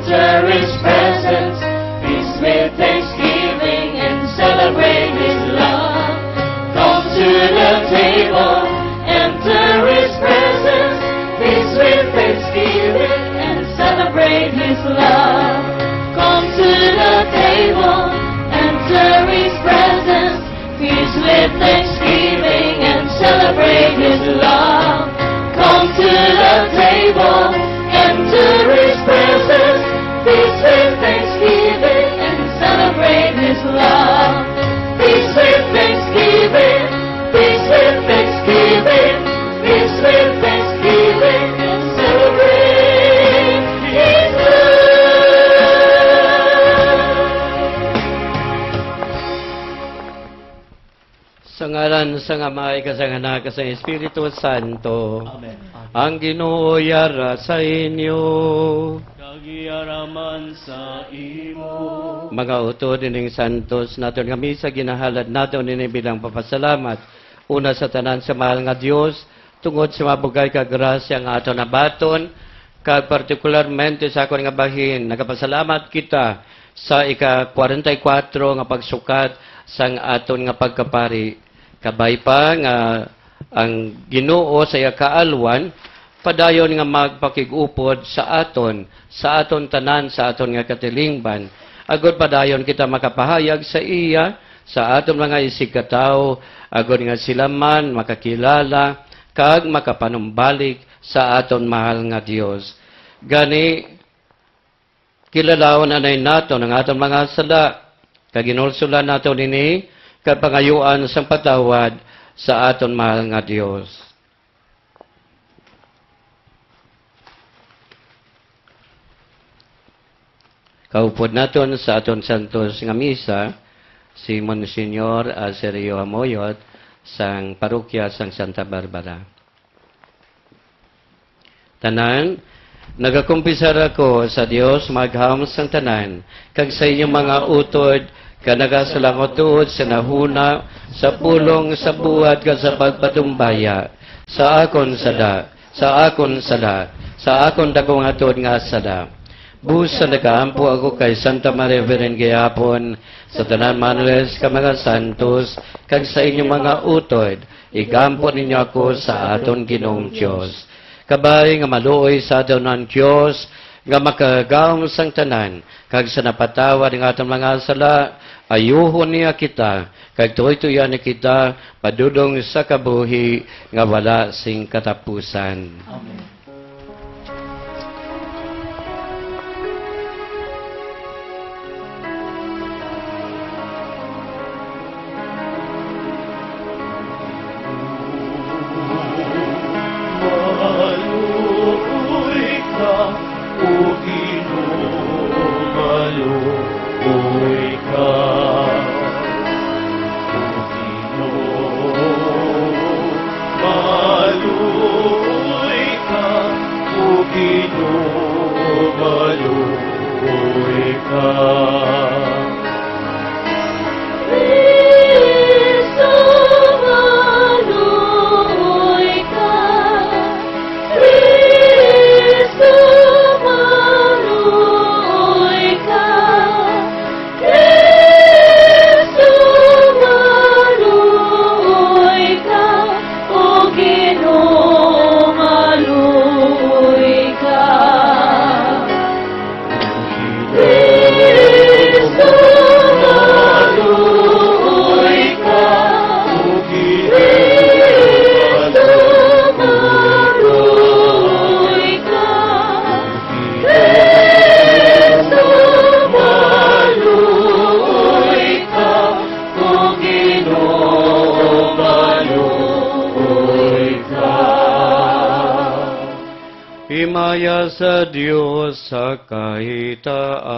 enter His presence, feast with thanksgiving and celebrate His love. Come to the table, enter His presence, feast with thanksgiving and celebrate His love. Come to the table, enter His presence, feast with thanksgiving and celebrate His love. Come to the table, enter His presence, feast with thanksgiving and celebrate His love. Feast with thanksgiving, feast with thanksgiving, feast with thanksgiving and celebrate His love. Sa ngalan sa Ama, sa Anak, sa Espiritu Santo. Amen. Ang Ginoo yara sa inyo. Kagiyaraman sa imo. Mga utod ining santos naton kami sa ginahalad naton ini bilang papasalamat. Una sa tanan sa mahal nga Dios, tungod sa mabugay ka grasya nga aton nabaton, kag partikularmente sa akon nga bahin, nagapasalamat kita sa ika-44 nga pagsukat sang aton nga pagkapari. Kabay pa nga ang Ginoo sa iya kaalwan, padayon nga magpakigupod sa aton tanan, sa aton nga katilingban. Agod padayon kita makapahayag sa iya, sa aton mga isigkataw, agod nga sila man makakilala, kag makapanumbalik sa aton mahal nga Dios. Gani, kilalawan anay naton ang aton mga sala, kag ginulsulan naton ini, kag pangayuan sang patawad sa aton mahal nga Dios. Kaupod naton sa aton santos nga misa, si Monsignor Aserio Amoyot, sang parokya sang Santa Barbara. Tanan, nagakumpisar ako sa Dios magham sang tanan, kag sa inyong mga utod, ka nagasalangot tuod sa nahuna, sa pulong, sa buhat, ka sa pagpatumbaya, sa akon sada, sa akon sada, sa akon dakong atod nga sada. Bus sa nagaampo ako kay Santa Maria Virgen gayapon, sa tanan manuels ka mga santos, kag sa inyong mga utod, igampo ninyo ako sa aton Ginoong Diyos. Kabay nga maluoy sa aton ng Diyos, nga makagawom sang tanan, kag sa napatawad ng aton mga sala, ayuhon niya kita, kag tuloy-tuyan ni kita, padudong sa kabuhi, nga wala sing katapusan. Amen. Maluoy ka, O Ginoo, maluoy ka. O Ginoo, maluoy ka, O Ginoo, maluoy ka. Cristo, maluoy ka. Cristo, maluoy ka. Cristo, maluoy ka. O Ginoo, maluoy ka. Cristo, maluoy ka. Cristo, maluoy ka. Cristo, maluoy ka. O Ginoo, maluoy ka. Himaya sa Diyos sa kahitaasan.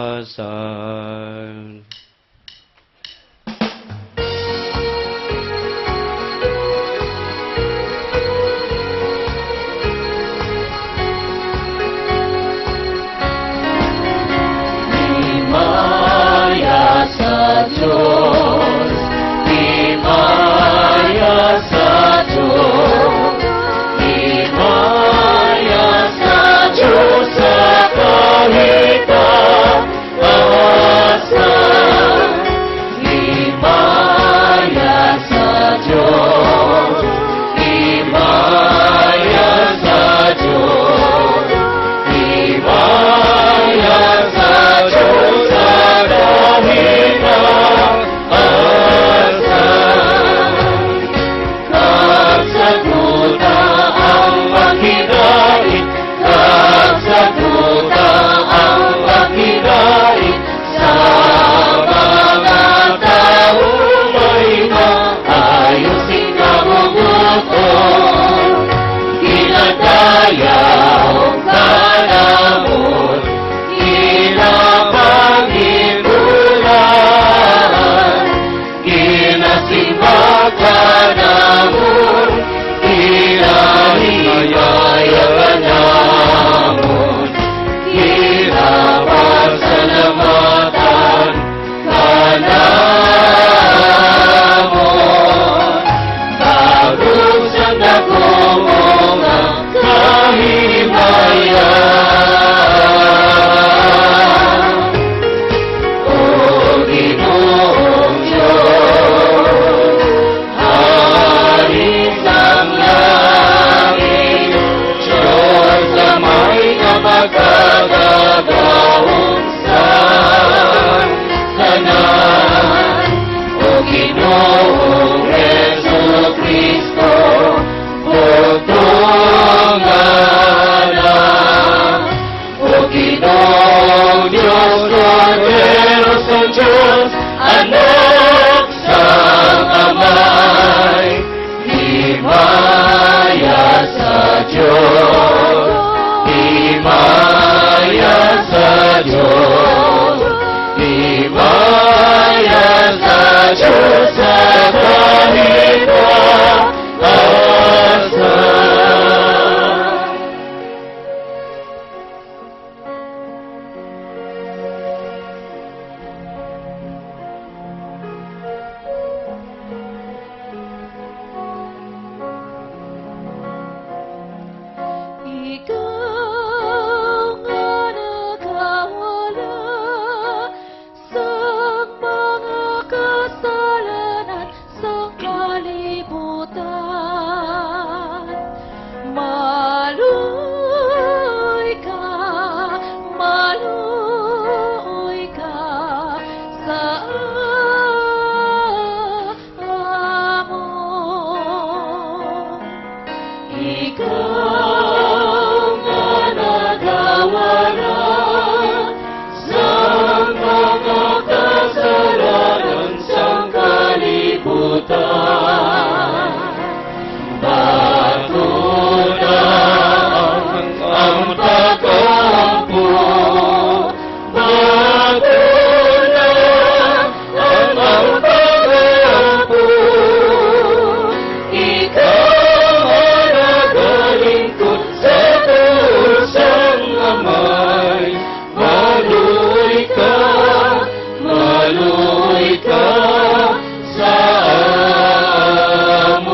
Himaya sa Diyos, himaya sa Diyos, himaya sa Diyos sa kahitaasan. ayaw ka namon, kinapangitulan, kinasimba ka namon, kinahimaya ka namon, kinapasalamatan ka namon. Bagong sa dakong mga kahimayan, O Ginoong Diyos, Hari ng langit, Diyos na may kapagkagagahon sa kanan, O Ginoong Jesucristo, pagtungalan, O Ginoong Diyos, Cordero sa Diyos, Anak sa Amay, himaya sa Diyos, himaya sa Diyos, himaya sa Diyos sa kahitaasan. Ikaw nga nakawala sa mga kasalanan sa kalibutan. Maluoy ka sa amon. Ikaw nga nagawala sa mga kasalanan sa kalibutan. Bago na ang tagampo, bago na ang tagampo, ikaw nagalingkod sa kusang amay. Maluoy ka sa amon.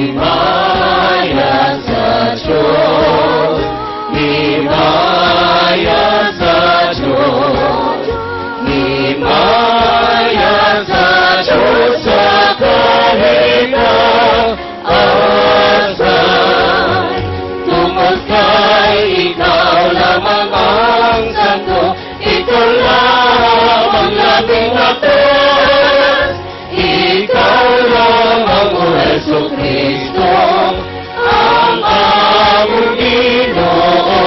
Himaya sa Diyos, himaya sa Diyos, himaya sa Diyos sa kahitaasan. Tungkol kay ikaw lamang ang santo, ikaw lamang labing atas, ikaw lamang o Jesucristo, ang among Ginoo.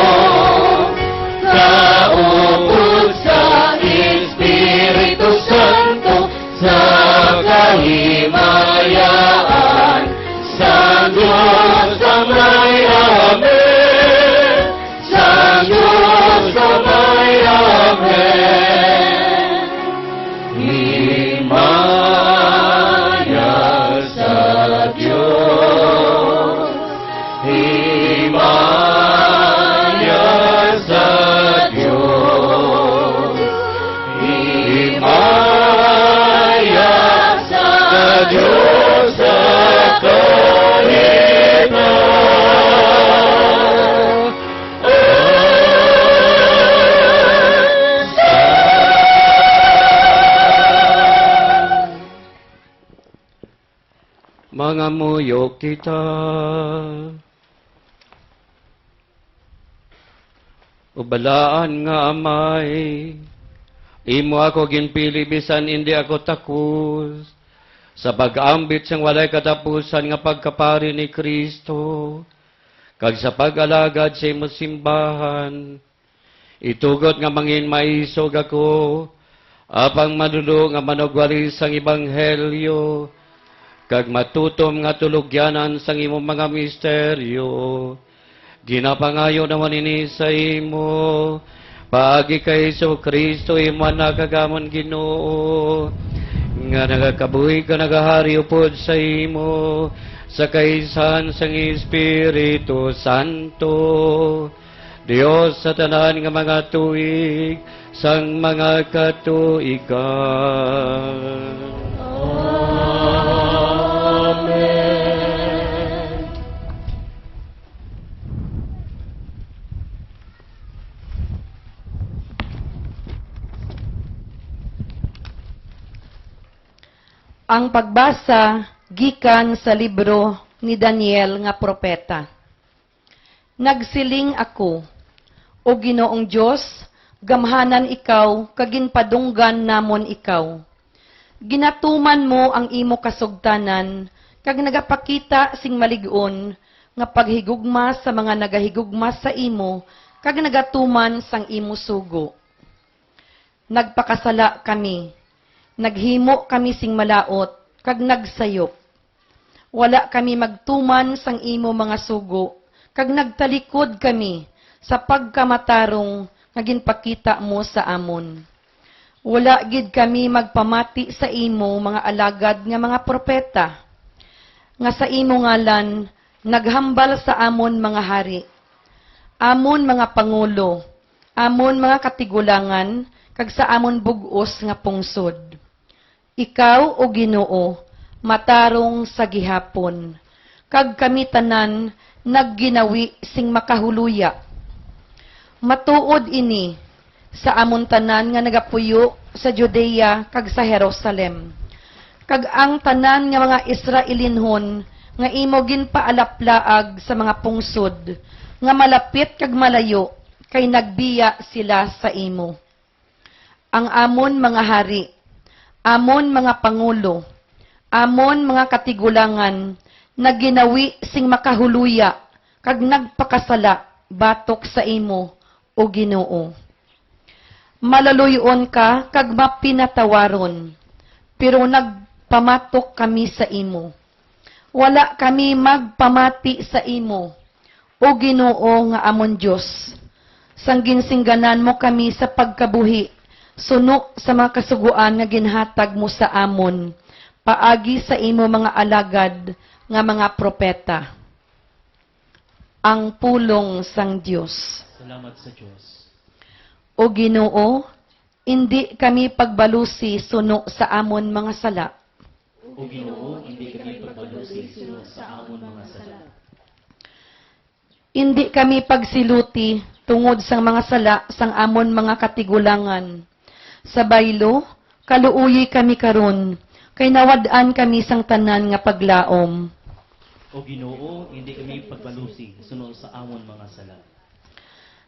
Kaupod sa Espiritu Santo, sa kahimayaan, sa Diyos ang may amen, sa Diyos ang may amen. Himaya sa Diyos, himaya sa Diyos, himaya sa Diyos sa Mga muyok kita, ubalaan nga amay, imo ako ginpili bisan hindi ako takus, sa pag-ambit sang walay katapusan nga pagkapari ni Kristo, kag sa pag-alagad sa imo simbahan, itugot nga mangin maisog ako, apang manulo nga manugwalis sang Ebanghelyo, kag matutom nga tulugyanan sang imo mga misteryo. Ginapangayo naman ini sa imo, paagi kay Hesus Kristo imo nakagamon Ginoo, nga nagakabuhi ka nagahari upod sa imo, sa kaisan sang Espiritu Santo, Dios sa tanan nga mga tuig, sang mga katuigan. Amen. Ang pagbasa gikan sa libro ni Daniel nga propeta. Nagsiling ako, O Ginoong Diyos, gamhanan ikaw, kaginpadunggan namon ikaw. Ginatuman mo ang imo kasugtanan, kag nagapakita sing malig-on, nga paghigugma sa mga nagahigugma sa imo, kag nagatuman sang imo sugo. Nagpakasala kami, naghimo kami sing malaot, kag nagsayop. Wala kami magtuman sang imo mga sugo, kag nagtalikod kami sa pagkamatarong nga ginpakita mo sa amon. Wala gid kami magpamati sa imo mga alagad nga mga propeta, nga sa imo ngalan naghambal sa amon mga hari, amon mga pangulo, amon mga katigulangan, kag sa amon bugos nga pungsod. Ikaw, O Ginoo, matarong sa gihapon, kag kami tanan nagginawi sing makahuluya. Matuod ini sa amon tanan nga nagapuyo sa Judea kag sa Jerusalem. Kag ang tanan nga mga Israelinhon nga imo ginpaalaplaag sa mga pungsod, nga malapit kag malayo, kay nagbiya sila sa imo. Ang amon mga hari, amon mga pangulo, amon mga katigulangan, nagginawi sing makahuluya, kag nagpakasala batok sa imo, O Ginoo. Malaluyon ka, kag mapinatawaron, pero nagpamatok kami sa imo. Wala kami magpamati sa imo, O Ginoo nga amon Diyos. Sangginsingganan mo kami sa pagkabuhi, suno sa mga kasuguan nga ginhatag mo sa amon, paagi sa imo mga alagad nga mga propeta. Ang pulong sang Dios. Salamat sa Diyos. O Ginoo, hindi kami pagbalusi suno sa amon mga sala. O Ginoo, hindi kami pagbalusi sunod sa amon mga sala. Hindi kami pagsiluti tungod sang mga sala sang amon mga katigulangan. Sa baylo, kaluuyi kami karon, kay nawad-an kami sang tanan nga paglaom. O Ginoo, hindi kami pagbalusi sunod sa amon mga sala.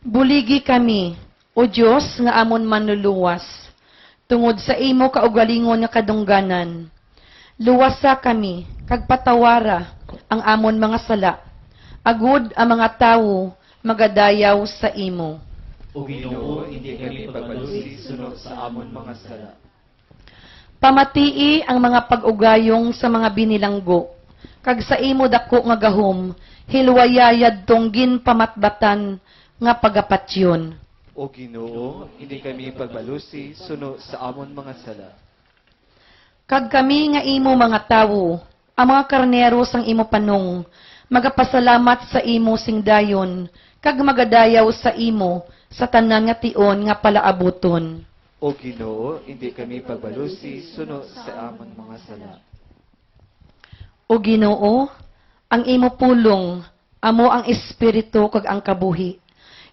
Buligi kami, O Diyos nga amon manluluwas, tungod sa imo kaugalingon nga kadungganan. Luwasa kami, kag patawara ang amon mga sala, agud ang mga tawo magadayaw sa imo. O Ginoo, hindi kami pagbalusi sunod sa amon mga sala. Pamatii ang mga pag-ugayong sa mga binilanggo, kag sa imo dako nga gahom, hilwayayad tonggin pamatbatan nga pagapatyon. O Ginoo, hindi kami pagbalusi suno sa amon mga sala. Kag kami nga imo mga tawo, ang mga karnero sang imo panong, magapasalamat sa imo sing dayon, kag magadayaw sa imo sa tanan nga tion nga palaabuton. O Ginoo, hindi kami pagbalusi suno sa amon mga sala. O Ginoo, ang imo pulong, amo ang espiritu kag ang kabuhi.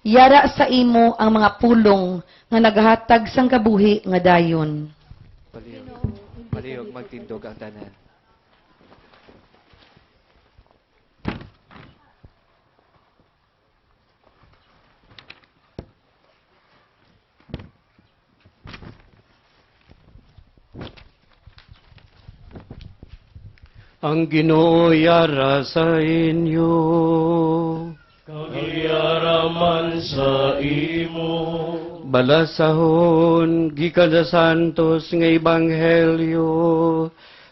Yara sa imo ang mga pulong nga nagahatag sang kabuhi nga dayon. Palihog magtindog ang tanan. Ang Ginoo yara sa inyo. Kagyaraman sa imo. Balasahon gikan sa Santos nga Ebanghelyo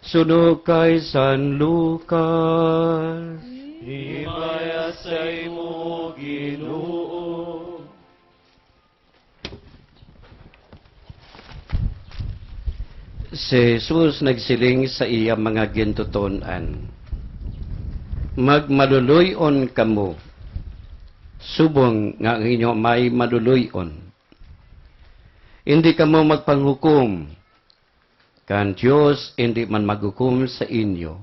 suno kay San Lucas. Himaya sa imo, Ginoo. Si Jesus nagsiling sa iya mga gintuton-an, magmaluluyon kamo, subong nga ang inyo may maluluyon. Hindi kamo magpanghukom, kan Diyos hindi man maghukom sa inyo.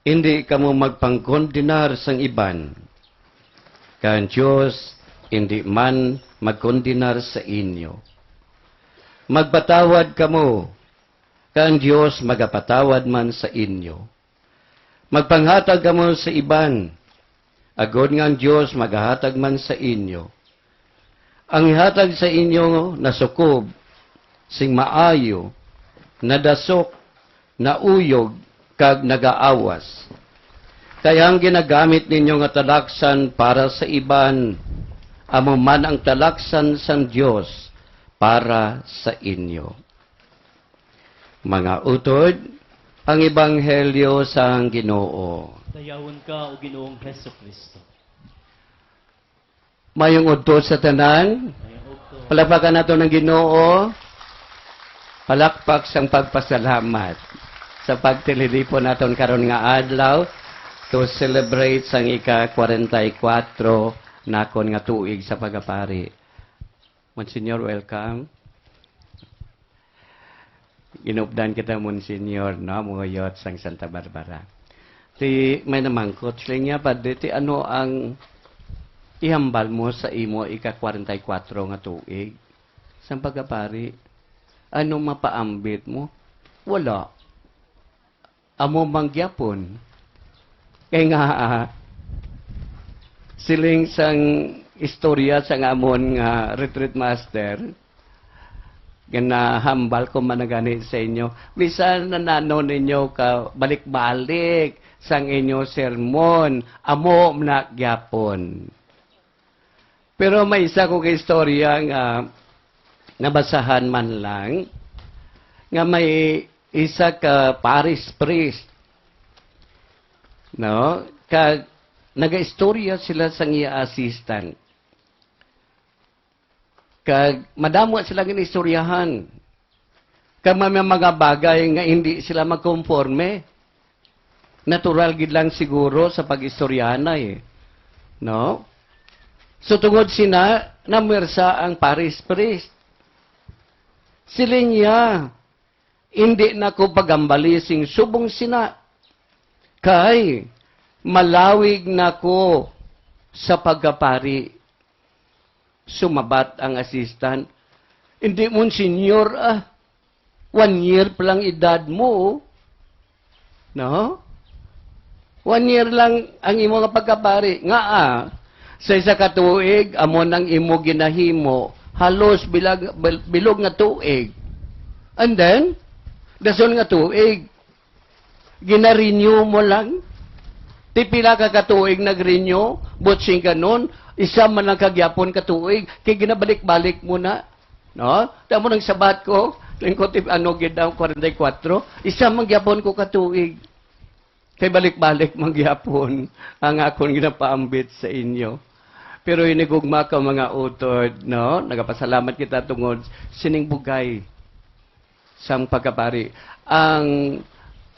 Hindi kamo magpangkondenar sang iban, kan Diyos hindi man magkondenar sa inyo. Magpatawad kamo, kan Diyos magapatawad man sa inyo. Magpanghatag kamo sa iban, agod nga ang Diyos maghatag man sa inyo. Ang ihatag sa inyo nasukob, sing maayo, nadasok, nauyog, kag nagaawas. Kaya ang ginagamit ninyo nga talaksan para sa iban, amo man ang talaksan sang Diyos para sa inyo. Mga utod, ang Ebanghelyo sang Ginoo. Dayawon ka, o Ginoong Heso Kristo. Mayong udto sa tanan, Mayang ugto. palakpakan nato ng Ginoo, palakpak sang pagpasalamat sa pagtililipo naton karon nga adlaw to celebrate sang ika-44 nakon nga tuig sa pagapari. Monsignor, welcome. Inupdan kita, Monsignor, no? Mungayot sang Santa Barbara. Ti, may namangkot sila niya pa, ti ano ang ihambal mo sa imo ika-44 nga tuig? Sang pagapari, ano mapaambit mo? Wala. Amo mangyapon. Kaya nga, siling sang istorya sa amon nga retreat master, ginahambal ko managani sa inyo. Bisan nanano ninyo ka balik-balik sang inyo sermon, amo na gyapon. Pero may isa ko istorya nga nabasahan man lang, nga may isa ka parish priest, no? Naga-istorya sila sang iya assistant. Kag madamo sila ginistoryahan. Kag may mga bagay nga hindi sila magkonforme. Natural gid lang siguro sa pag-istoryahan eh. No? So tungod sina namersa ang parish priest. Sila niya hindi na ko pagambali sing subong sina. Kay malawig na ko sa pagkapari. Sumabat ang assistant. Hindi mo, senior, 1 year pa lang edad mo. No? 1 year lang ang imo nga pagkapari. Nga sa isa ka tuig, amo nang imo ginahimo, halos bilog nga tuig. And then, dason nga tuig, gina-renew mo lang. Tipila ka katuig nag-renew, butsing ka nun, isa man lang kagyapon katuig, kay ginabalik-balik mo na. No? Tamo nang sabat ko, lingkot ano gidaw 44, isa man gyapon ko katuig. Kay balik-balik man gyapon ang akong ginapaambit sa inyo. Pero inigugma ka mga utod, no? Nagapasalamat kita tungod sining bugay sang pagkapari.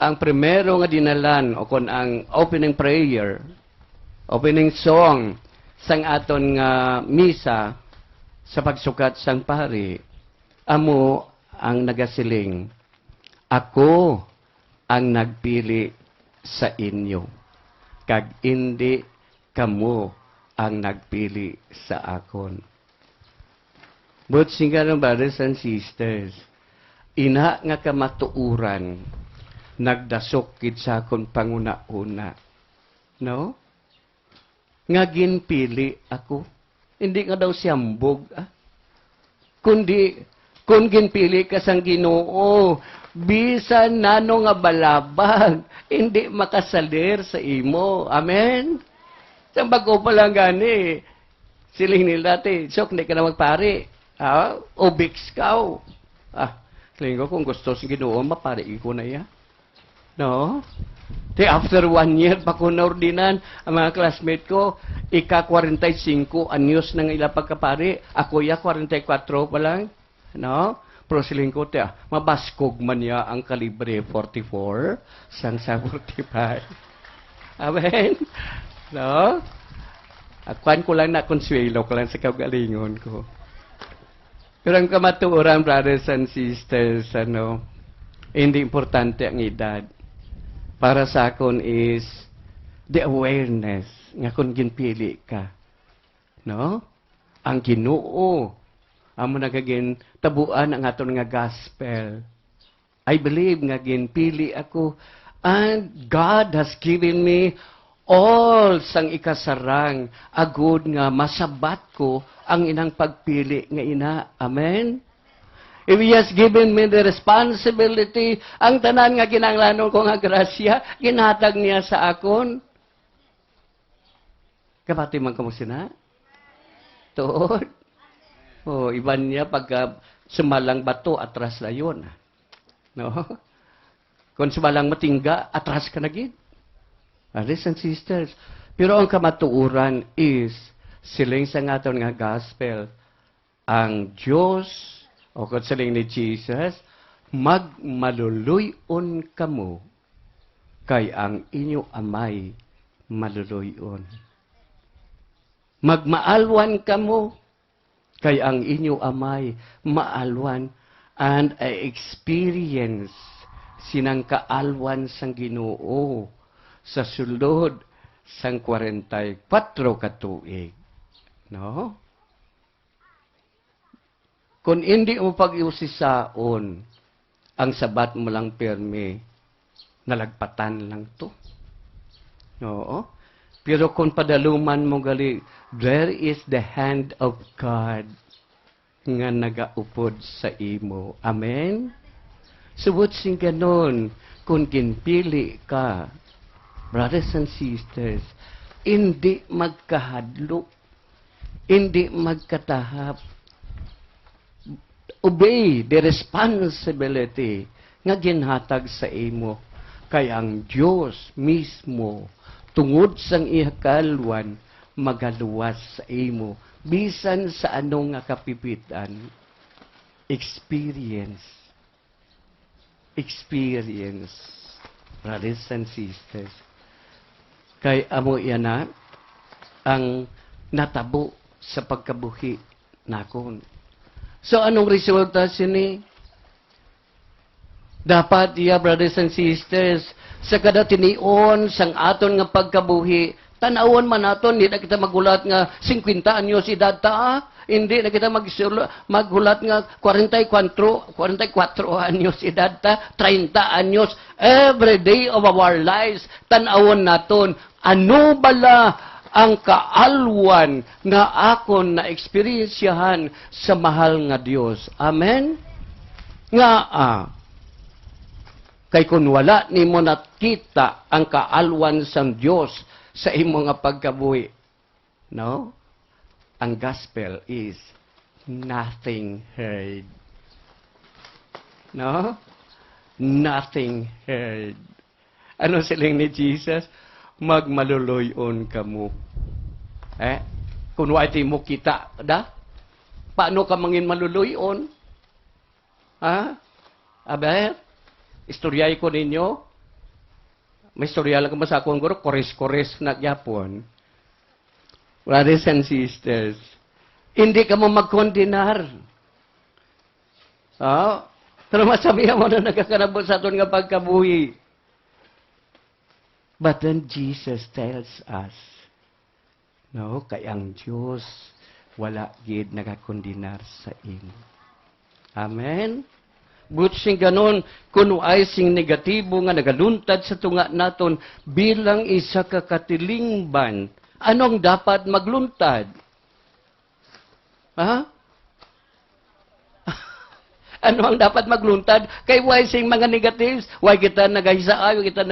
Ang primero nga dinalan o kon ang opening prayer, opening song sang aton nga misa sa pagsukat sang pari, amo ang nagasiling, ako ang nagpili sa inyo, kag hindi kamo ang nagpili sa akon. But singa ng brothers and sisters, ina nga kamatuuran, nagdasok kid sa akon panguna-una. No? Nga ginpili ako. Hindi nga daw siyambog. Kundi Kung ginpili ka sang Ginoo, bisan nano nga balabag, hindi makasalir sa imo. Amen? Sa bago pa lang gani, siling nila dati, sok, hindi ka na magpari. Ubix ka. Siling ko, kung gusto sa Ginoo, mapari ko na yan. No? After 1 year, pa ko naordinan, ang mga classmate ko, ika-45 anyos na nga ila pagkapari. Ako 44 pa lang. No? Pero siling ko, mabaskog man niya ang kalibre 44 sang sa 45. Amen? No? Akuan ko lang na konsuelo ko lang sa kagalingon ko. Pero ang kamatuoran, brothers and sisters, hindi importante ang edad. Para sa akon is the awareness nga kung ginpili ka. No? Ang Ginoo amo nagagin tabuan ang aton nga gospel. I believe nga ginpili ako and God has given me all sang ikasarang agud nga masabat ko ang inang pagpili nga ina. Amen? If He has given me the responsibility, ang tanan nga kinanglanon ko nga grasya, ginhatag niya sa akon. Kapati man kamo sina? Tuod. Iban niya pagka sumalang bato, atras na yun. No? Kung sumalang matingga, atras ka na gid. Brothers and sisters. Pero ang kamatuuran is, siling sa nga nga gospel, ang Diyos, o kung siling ni Jesus, magmaluluyon kamo, kay ang inyo amay maluluyon. Magmaalwan kamo, kay ang inyo amay maalwan, and I experience sinang kaalwan sang Ginoo sa sulod sang 44 katuig. No? Kung hindi mo pag-iusisaon, ang sabat mo lang permi, nalagpatan lang to. Oo. Pero kung padaluman mo gali, there is the hand of God nga nagaupod sa imo. Amen? Subot sing ganon, kung ginpili ka, brothers and sisters, hindi magkahadlo, hindi magkatahap. Obey the responsibility nga ginhatag sa imo. Kay ang Diyos mismo, tungod sang ihakalwan, magaluwas sa imo. Bisan sa anong nga kapipitan, experience. Experience. Brothers and sisters. Kay amo yan ang natabo sa pagkabuhi nakon. So, anong resulta sini? Dapat brothers and sisters, sa kada tinion, sang aton nga pagkabuhi, tanawon man naton, hindi na kita magulat nga 50 anyos edad ta, hindi na kita maghulat nga 44 anyos edad ta, 30 anyos, every day of our lives, tanawon naton, ano bala ang kaalwan nga akon na eksperyensyahan sa mahal nga Dios. Amen? Nga kay kun wala nimo nakita ang kaalwan sang Dios sa imo nga pagkabuhi, no? Ang gospel is nothing heard. No? Nothing heard. Ano siling ni Jesus? Magmaluluyon ka mo. Kung wala mo kita, paano ka mangin maluluyon? Aber, istoryay ko ninyo. May istorya lang ko sa akong guro, kores-kores na gyapon. Brothers and sisters, hindi ka mo magkondinar. Pero masabihan mo na nagkakanabot sa aton nga pagkabuhi. But then Jesus tells us, no, kay ang Diyos wala gid nagakondinar sa imo. Amen? But sing ganon, kuno ay sing negatibo nga nagaluntad sa tunga naton bilang isa ka katilingban, anong dapat magluntad? Ano ang dapat magluntad? Kay why sing mga negatives? Why kita nagahisa, why kita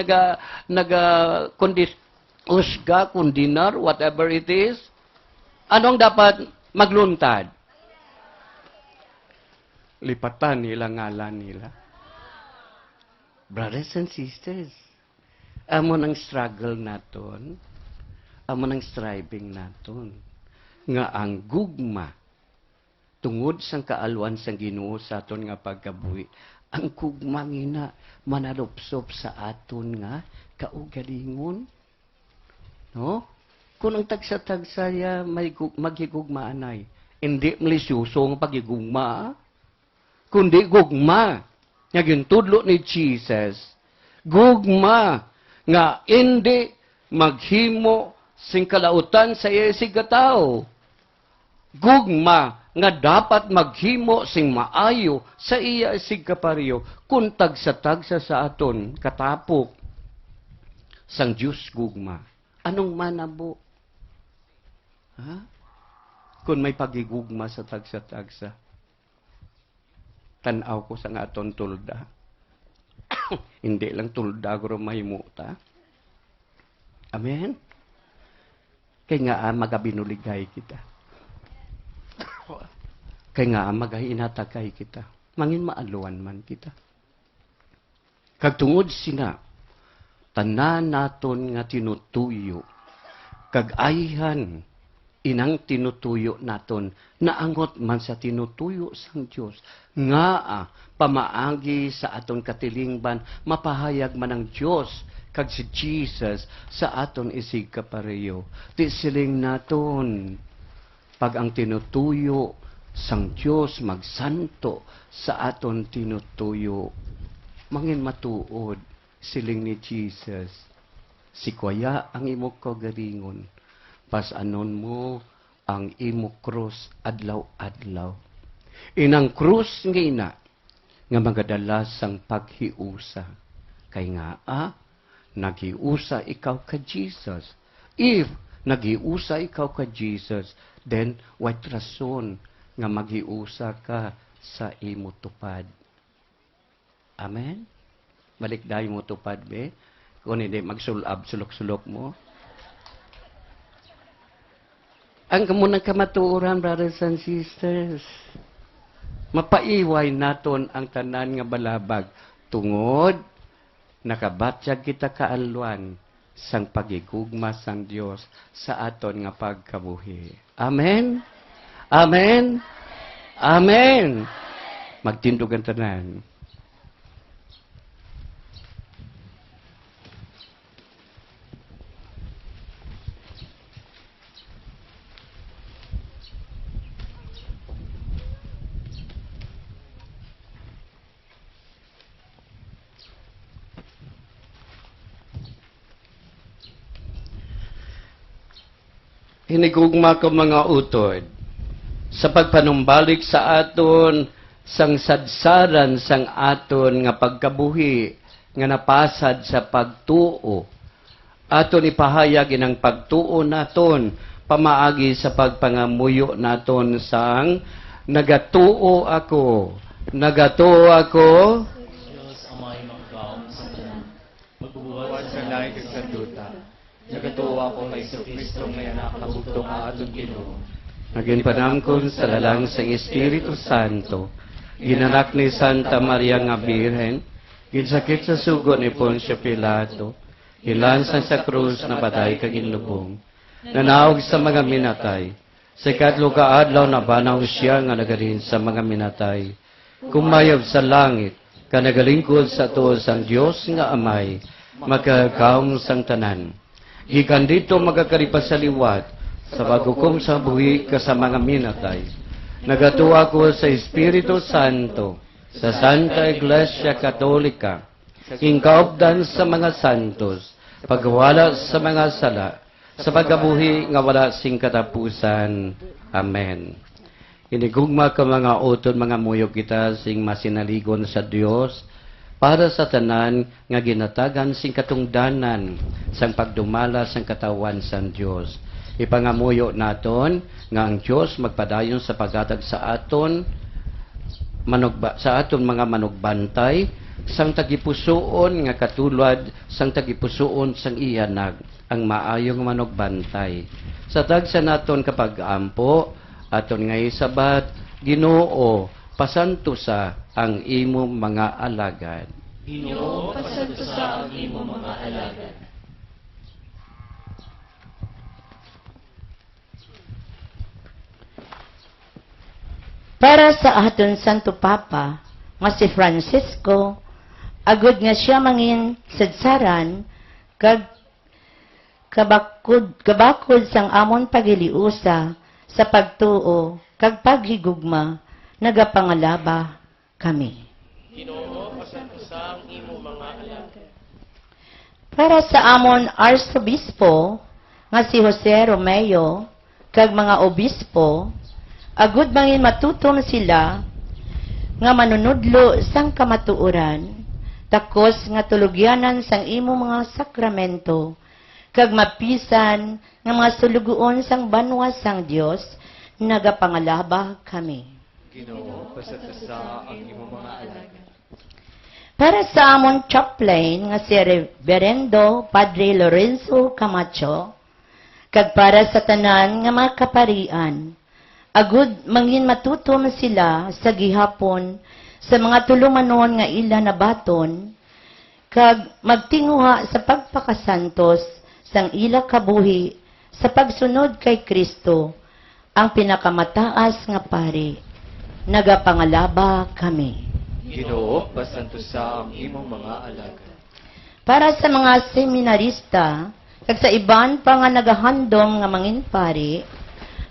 usga, kundinar, whatever it is? Ano ang dapat magluntad? Lipatan nila ngalan nila. Brothers and sisters, amo ng struggle naton, amo ng striving naton, nga ang gugma, tungod sang kaalwan sang Ginoo sa aton nga pagkabuhi, ang gugma ngina manalupsop sa aton nga kaugalingon. No? Kung ang tagsa-tagsaya may maghigugmaanay, hindi malisyuso ang paghigugma, kundi gugma. Nga gintudlo ni Jesus, gugma nga hindi maghimo sing kalautan sa iya sig katao. Gugma nga dapat maghimo sing maayo sa iya sig kapareho kun tagsa-tagsa sa aton katapok sang Dios gugma. Anong manabo? Ha? Kung may pagigugma sa tagsa-tagsa, tanaw ko sa nga aton tulda. Hindi lang tulda ko mahimuta. Amen? Kaya nga magabinuligay kita. Kaya nga magahinatagay kita. Mangin maaluan man kita. Kagtungod sina, tanan naton nga tinutuyo, kagayhan, inang tinutuyo naton, naangot man sa tinutuyo sang Diyos, nga pamaagi sa aton katilingban, mapahayag man ang Diyos, kag si Jesus, sa aton isig kapareyo. Ti siling naton, pag ang tinutuyo sang Diyos magsanto sa aton tinutuyo, mangin matuod, siling ni Jesus, si Kuya ang imong kagalingon, pasanon mo ang imong krus adlaw-adlaw. Inang krus ngina nga magadala sang paghiusa. Kay nga naghiusa ikaw ka Jesus. If naghiusa ikaw ka Jesus, then what rason nga maghiusa ka sa imo tupad? Amen? Balik dahil mo tupad, be. Kung hindi, magsulab, sulok-sulok mo. Ang kamunang kamatuoran, brothers and sisters, mapaiway naton ang tanan nga balabag. Tungod, nakabatyag kita kaalwan sang pagigugma sang Dios sa aton nga pagkabuhi. Amen? Amen? Amen? Magtindog ang tanan. Hinigugma ko mga utod sa pagpanumbalik sa aton sang sadsaran sang aton nga pagkabuhi nga napasad sa pagtuo. Aton ipahayag inang pagtuo naton pamaagi sa pagpangamuyo naton sang nagatuo ako. Nagatuo ako. Diyos amay mangkaon sa tanan. Magbubuhat Buwan sa lahi kag sanduta. Nagatuwa ko kay Kristo nga anak na bugtong aton Ginoo. Naging panamkon sa lalang sang Espiritu Santo, ginanak ni Santa Maria nga Birhen, ginsakit sa sugo ni Poncio Pilato, hilansan sa krus na patay kag inlubong, nanawag sa mga minatay, sa ikatlo ka adlaw na banaw siya nga nagarin sa mga minatay, kumayob sa langit, ka nagalingkod sa tuos ang Diyos nga Amay, magkakaong sang tanan. Gikan dito magkakaripas sa liwat, sa paghukom sa buhi ka sa mga minatay. Nagatuwa ko sa Espiritu Santo, sa Santa Iglesia Katolika, ingkaupdan sa mga santos, pagwala sa mga sala, sa pagkabuhi nga wala sing katapusan. Amen. Inigugma ka mga utod, mga muyog kita, sing masinaligon sa Dios, para sa tanan nga ginatagan sing katungdanan sang pagdumala sang katawan sang Dios. Ipangamuyo naton nga ang Dios magpadayon sa paghatag sa aton sa aton mga manugbantay sang tagipusoon nga katulad sang tagipusoon sang iyanag ang maayong manugbantay. Sa tagsa naton kapag ampo aton nga isabat, Ginoo, pasanto sa ang imo mga alagad. Ginoo, pasanto sa ang imo mga alagad. Para sa aton Santo Papa, nga si Francisco, agud nga siya mangin sadsaran, kag kabakod sang amon pagiliusa, sa pagtuo, kag paghigugma, nagapangalaba kami. Ginoo, pasanto sa ang imo mga alagad. Para sa amon Arsobispo, nga si Jose Romeo, kag mga obispo, agud mangin matutom sila, nga manunudlo sang kamatuoran, takos nga tulugyanan sang imo mga sakramento, kag mapisan nga mga sulugoon sang banwa sang Dios, nagapangalaba kami. Ginoo, pasanto sa ang imo mga alagad. Para sa amon chaplain nga si Reverendo Padre Lorenzo Camacho, kag para sa tanan nga mga kaparian, agud mangin matutom sila sa gihapon sa mga tulumanon nga ila nabaton, kag magtinguha sa pagpakasantos sang ila kabuhi sa pagsunod kay Kristo, ang pinakamataas nga pari. Nagapangalaba kami. Ginoo, pasanto sa ang imo mga alagad. Para sa mga seminarista, kag sa iban pa nga nagahandom nga mangin pari,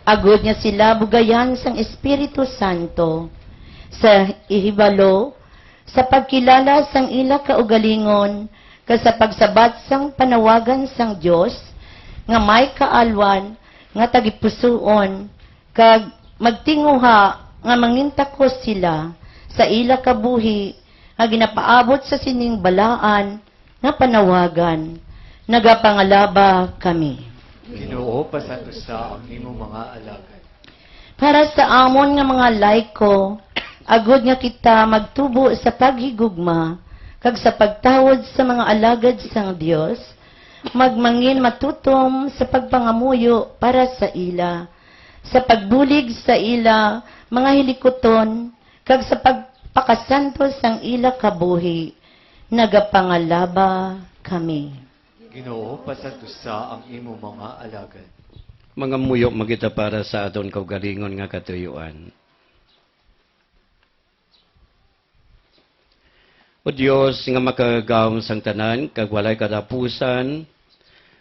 agud nga sila bugayan sang Espiritu Santo sa ihibalo, sa pagkilala sang ila kaugalingon, kag sa pagsabat sang panawagan sang Dios nga may kaalwan nga tagipusoon, kag magtinguha nga mangintakos sila sa ila kabuhi nga ginapaabot sa sining balaan nga panawagan. Nagapangalaba kami. Ginoo, pasanto sa ang imo mga alagad. Para sa amon nga mga laiko, agud nga kita magtubo sa paghigugma, kag sa pagtawad sa mga alagad sang Dios, magmangin matutom sa pagpangamuyo para sa ila, sa pagbulig sa ila mga hilikoton, kag sa pagpakasantos sang ila kabuhi. Nagapangalaba kami. Ginoo, pasanto sa ang imo mga alagad. Mga muyo magita para sa aton kaugalingon nga katuyuan. O Dios nga makagawom sang tanan, kag walay kadapusan,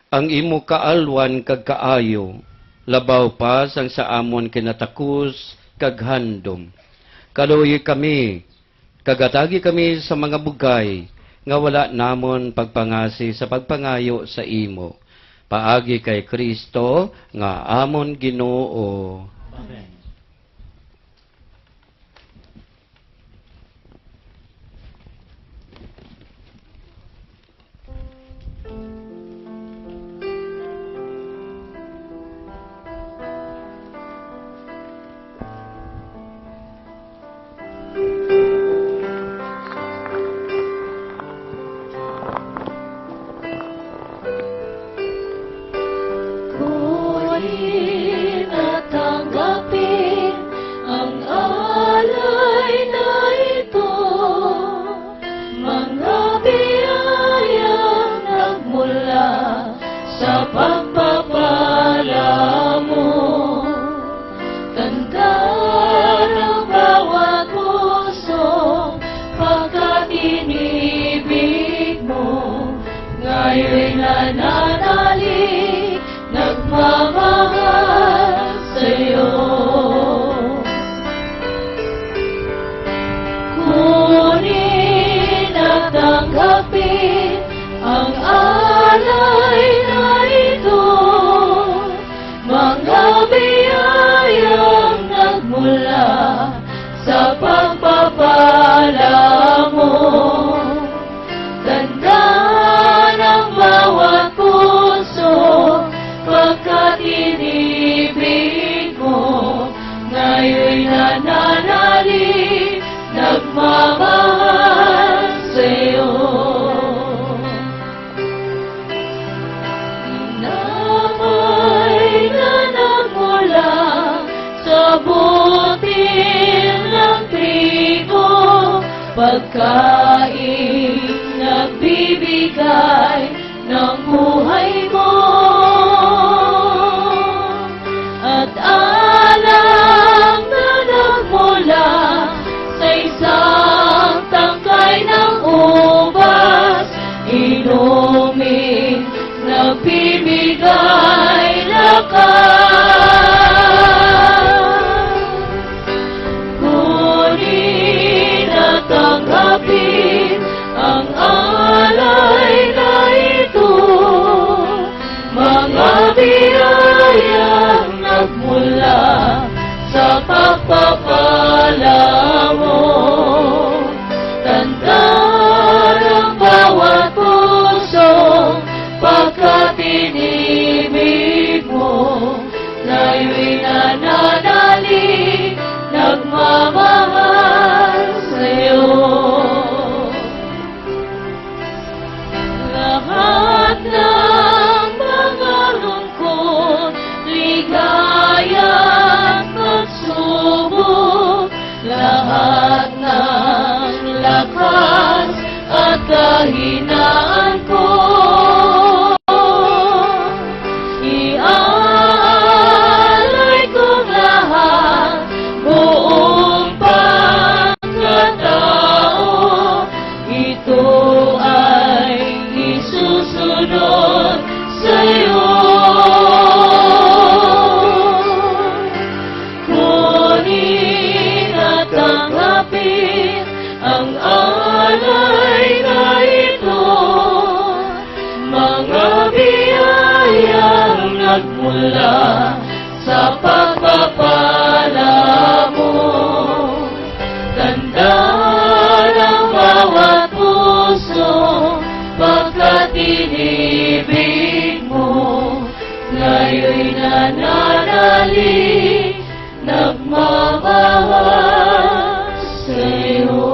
ang imo kaalwan kag kaayo, labaw pa sang sa amon kinatakus kag handom. Kaluoy kami, kagatagi kami sa mga bugay, nga wala namon pagpangasi sa pagpangayo sa imo. Paagi kay Kristo nga amon Ginoo. Amen. Kunin at tanggapin ang alay na ito, mga biyayang nagmula sa pagpapala mo. Tanda ng bawat puso pagkat inibig mo, ngayon'y nananalig, nagmamahal sa'yo. Kunin at tanggapin ang alay na ito, mga biyayang nagmula sa pagpapala mo. Tanda ng bawat puso pagkat daing nagbibigay ng buhay mo. At alam na nagmula sa isang tangkay ng ubas, inumin, nagbibigay lakas. Kunin at tanggapin ang alay na ito, mga biyayang nagmula sa pagpapala mo. Tandaan ang bawat puso pagkat inibig mo, na'y nananalig, nagmamahal sa'yo. Lahat ng mga lungkot, ligaya at pagsubok, lahat ng lakas at kahinaan ko, iaalay kong lahat, buong pagkatao, ito ay isusunod sa'yo. Kunin at tanggapin ang alay na ito, mga biyayang nagmula sa pagpapala mo. Tandaan ang bawat puso pagkat inibig mo, ngayon nananalig, nagmamahal sa'yo.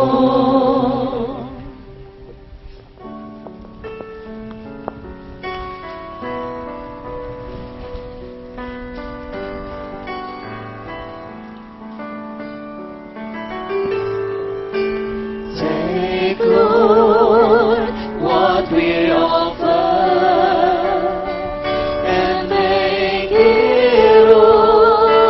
Take, Lord, what we offer, and make it all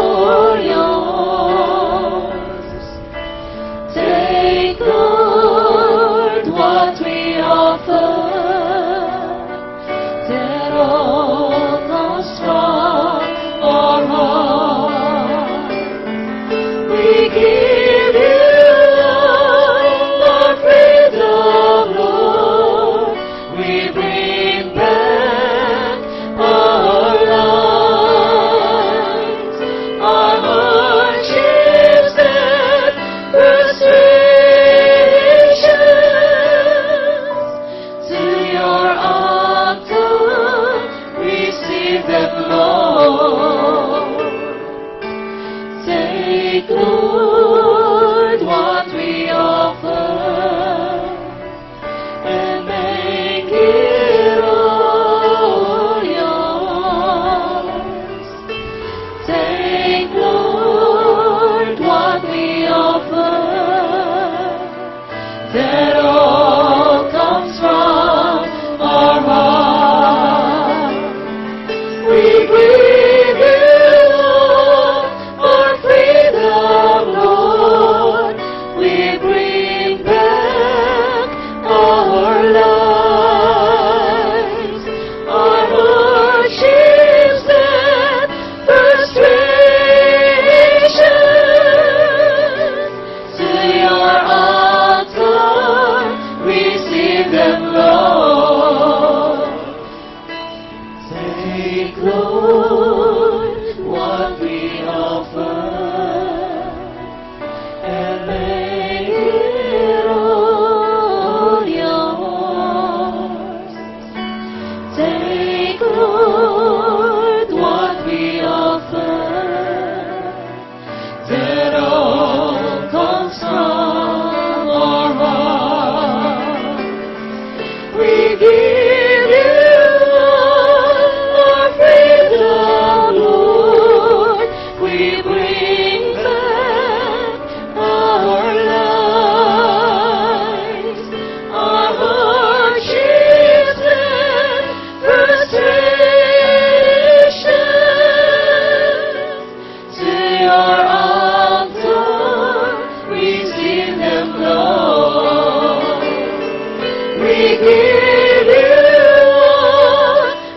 give you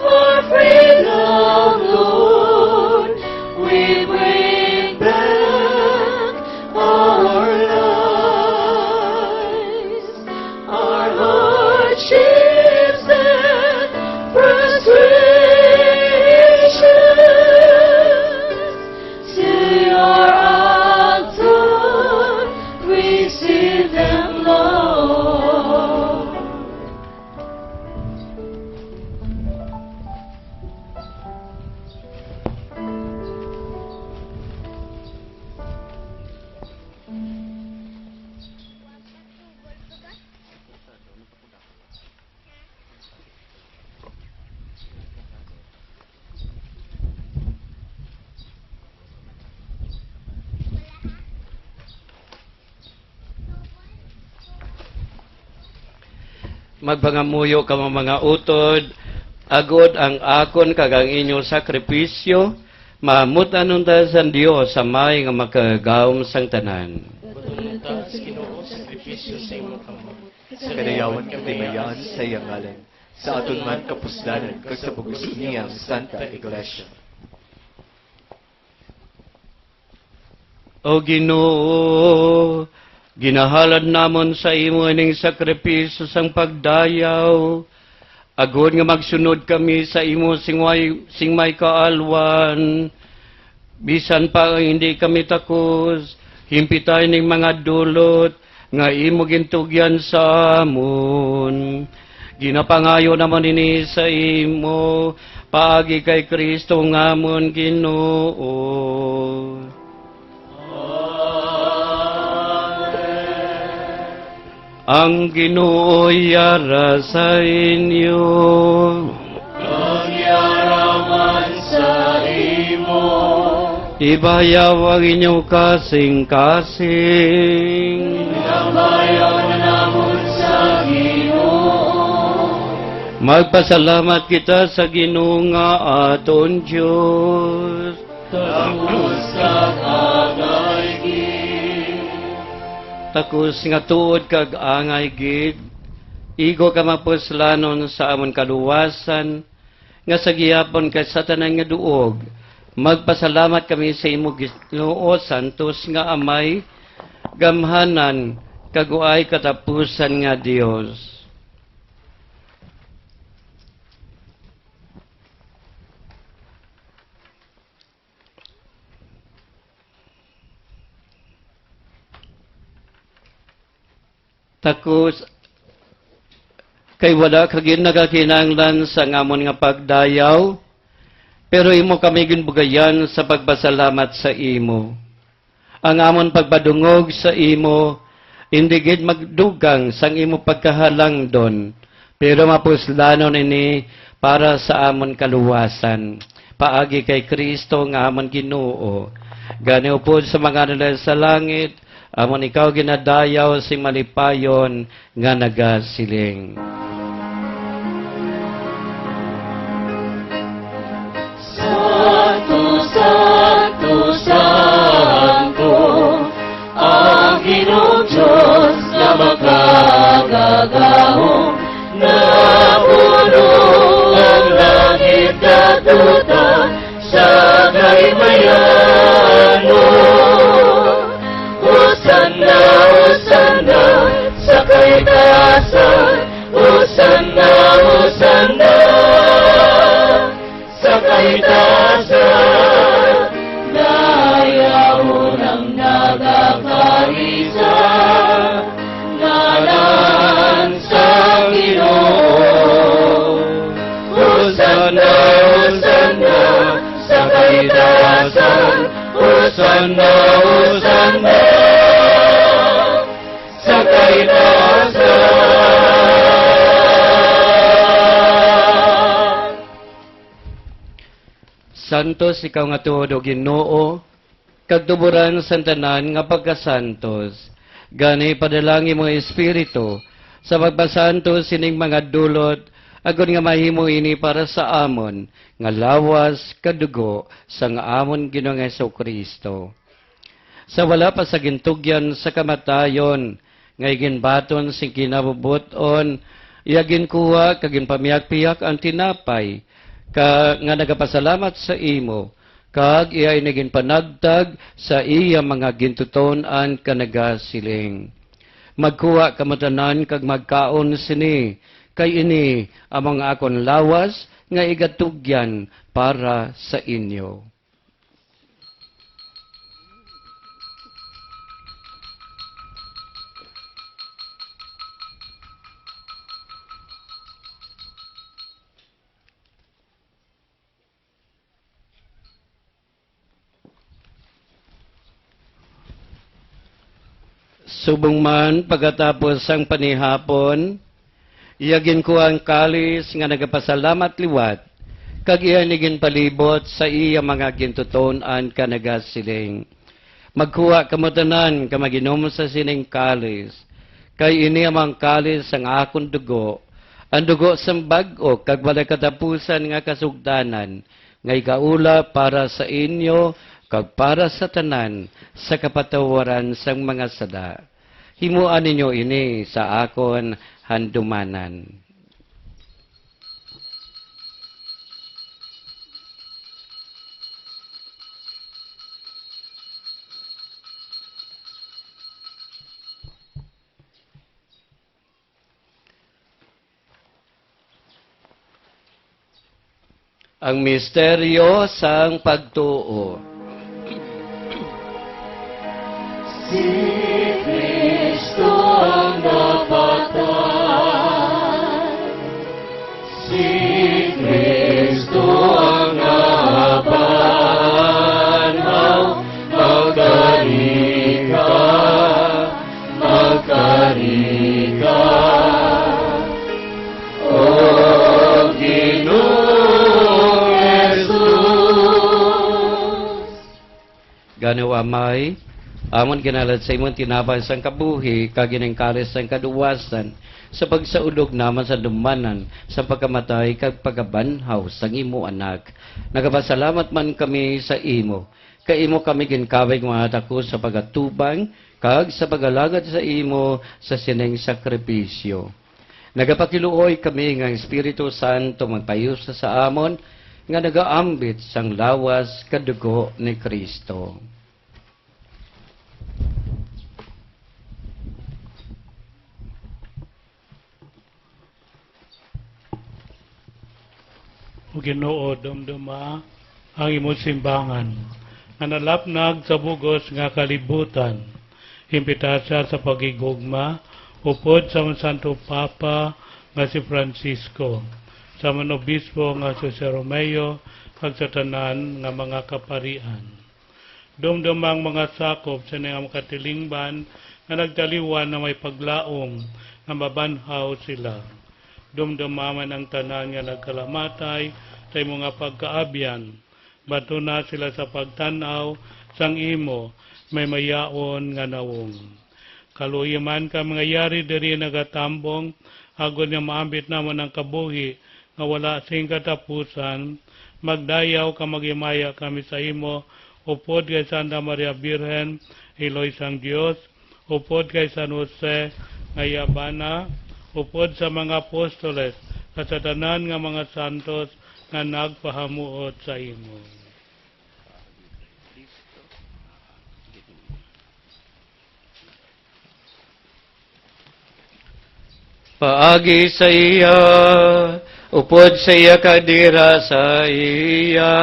our freedom, Lord. We bring back our lives, our hardships and frustrations. To your altar, receive them, Lord. Magpangamuyo ka mga utod, agod ang akon kag ang inyong sakripisyo, maamutan nunta sa Dios sa may nga makagawom sang tanan. Punta sa Ginoo sakripisyo sa imong kamot. Sa kanayawan kang timayan sa iyang ngalan, sa aton man kapusdanan, kag sa bugos niyang Santa Iglesia. O Ginoo, ginahalad namon sa imo ining sakripisyo sang pagdayaw. Agod nga magsunod kami sa imo sing may kaalwan. Bisan pa hindi kami takos, himpitay ning mga dulot nga imo gintugyan sa amon. Ginapangayo naman ini sa imo, paagi kay Kristo ngamon Ginoo. Ang Ginoo yara sa inyo. Ang yaraman sa imo. Ibayaw ang inyong kasing-kasing. Nabayaw na namon sa Ginoo. Magpasalamat kita sa Ginoo nga aton Diyos. Tapos kag agay gid. Takos nga tuod kag angay gid. Igo ka mapuslanon sa amon kaluwasan, nga sa gihapon kay sa tanan nga duog. Magpasalamat kami sa imo Ginoo santos nga amay, gamhanan kaguay katapusan nga Dios. Takos kay wala kagin nagakinanglan sa ngamon nga pagdayaw, pero imo kami ginbugayan sa pagpasalamat sa imo. Ang amon pagpadungog sa imo, hindi gid magdugang sang imo pagkahalangdon, pero mapuslanon ini para sa amon kaluwasan. Paagi kay Kristo nga amon Ginoo. Gani upod sa mga nila sa langit, amon ikaw ginadayaw sing malipayon nga nagasiling. Santo, Santo, Santo, ang Ginoong Diyos na makagagahong, na puno ang langit at lupa sa kaymayano. Hosanna, Hosanna, sa kaitaasan, Hosanna, Hosanna, sa kaitaasan, dayaw ng nagakarisa, ngalan sa Ginoo. Hosanna, Hosanna, sa kaitaasan, Hosanna, Hosanna, sa kaitaasan. Santos ikaw nga tuod o Ginoo, kagtuburan sa tanan nga pagkasantos. Gani padalangi mo Espiritu sa pagpasantos sining mga dulot, agon nga mahimo ini para sa amon nga lawas kadugo sang amon Ginoong Hesukristo. Sa wala pa sa gintugyan sa kamatayon, nga ginbaton sing kinabubuton, Iyagin kuha, kagin pamiyak-piyak ang tinapay, nga nagapasalamat sa imo, kag iya inagin panagtag sa iya mga gintuton-an kanagasiling. Magkuha kamatanan kag magkaon sini, kay ini amang akon lawas nga igatugyan para sa inyo. Subong man pagkatapos ang panihapon, iyagin ko ang kalis nga nagapasalamat liwat, kag iyanigin palibot sa iya mga gintuton-an ka nagasiling. Magkuha kamutanan ka maginom sa sining kalis, kay ini amang kalis ang akong dugo, ang dugo sang bag-o kag walay katapusan nga kasugdanan, nga ikaula para sa inyo, kag para sa tanan, sa kapatawaran sang mga sada. Himuan ninyo ini sa akon handumanan. Ang misteryo sang pagtuo. Kristo ang napatay, si Kristo ang nabanhaw, magkarika, magkarika. O Ginoong Jesus. Ganaw amay, amon kinalat sa imong tinapay sang kabuhi, kaginang kalis sang kaduwasan, sa pagsaulog naman sa dumanan, sa pagkamatay, kag pagabanhaw sang imo anak. Nagapasalamat man kami sa imo, kay imo kami ginkaway mga tako sa pagatubang, kag sa pagalagad sa imo sa sineng sakripisyo. Nagapakiluoy kami nga Espiritu Santo magpayos sa amon, nga nagaambit sang lawas kadugo ni Kristo. O Ginoo, dumduma ang imong simbangan, nga nalapnag sa bugos nga kalibutan, impitasya sa pagigugma, upod sa Santo Papa nga si Francisco, sa manobispo nga si Romeo, kag sa tanan nga mga kaparian. Dumdumang mga sakop sa niyang katilingban nga nagtaliwan na may paglaom nga mabanhaw sila. Dumdumaman ang tanan nga nagkalamatay sa mga pagkaabyan. Bato na sila sa pagtanaw sang imo may mayaon nga nawong. Kaluyaman ka mga yari diri nagatambong agon nga maambit naman ang kabuhi nga wala sing katapusan. Magdayaw ka magimaya kami sa imo upod kay Santa Maria Birhen Iloy sang Dios, upod kay San Jose nga yabana, upod sa mga apostoles, sa tanan nga mga santos nga nagpahamuot sa imo. Paagi sa iya, upod sa iya kadira sa iya,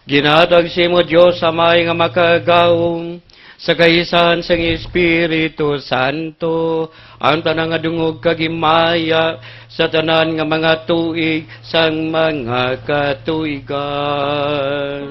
ginatag si mo Diyos amay nga makagaong, sa kaisahan sang Espiritu Santo, ang tanang nga dungog kagimaya, sa tanan nga mga tuig, sang mga katuigan.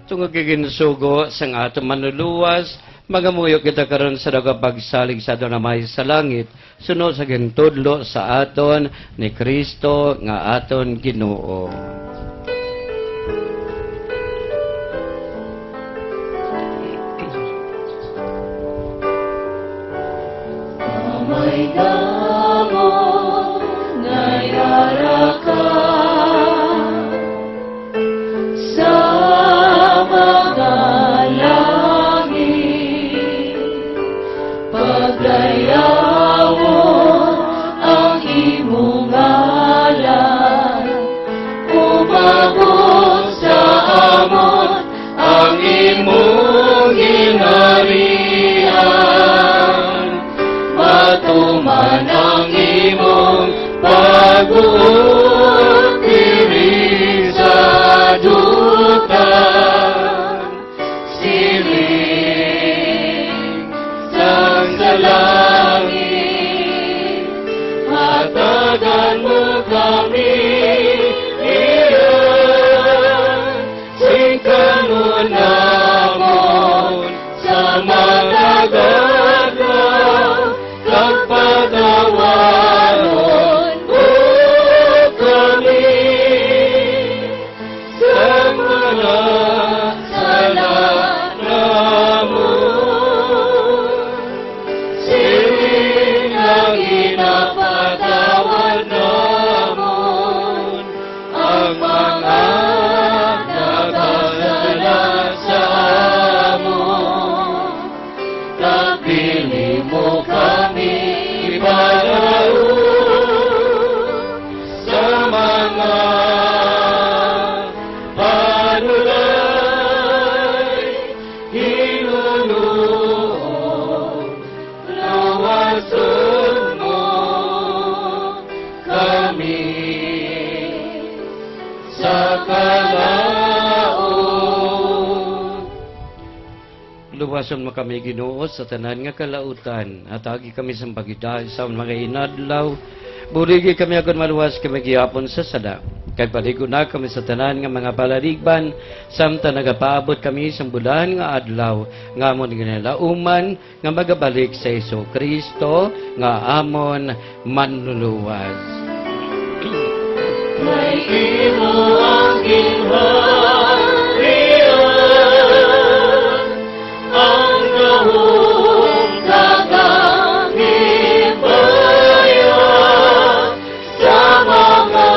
Tungod kaginsugo sang ato manuluwas, Magamuyok kita karon sa nagapagsalig sa aton Amay sa langit, sunod sa gintudlo sa aton ni Kristo nga aton Ginoo. May damo nayaraka sa mga langit, pagdayawon ang imong ngalan, umabot sa amon ang imong ginharian. Matuman ang imong pag-uot diri sa dutan, siling sang sa langit, hatagan mo kami iyan, sing kanunamon sa mga gagawin. Pagpadawanon mo kami sa mga sala namon. Siling ang inapatawad namon ang mga nagkasala sa amon. Napili mo kami sa mga panulay, hinunuon, lawason mo kami sa kalaon. Luwason mo kami, Ginoo, sa tanan nga kalautan, at agi kami sa pagidahi sa mga inadlaw. Burigi kami akon maluwas kami gihapon sa sada. Kag paligo na kami sa tanan nga mga palarigban, samtang nagapaabot kami sa bulan nga adlaw, nga amon ginalauman, nga magabalik sa Hesus Kristo, nga amon manluluwas. Kay imo ang ang gahong kagamibayan sa mga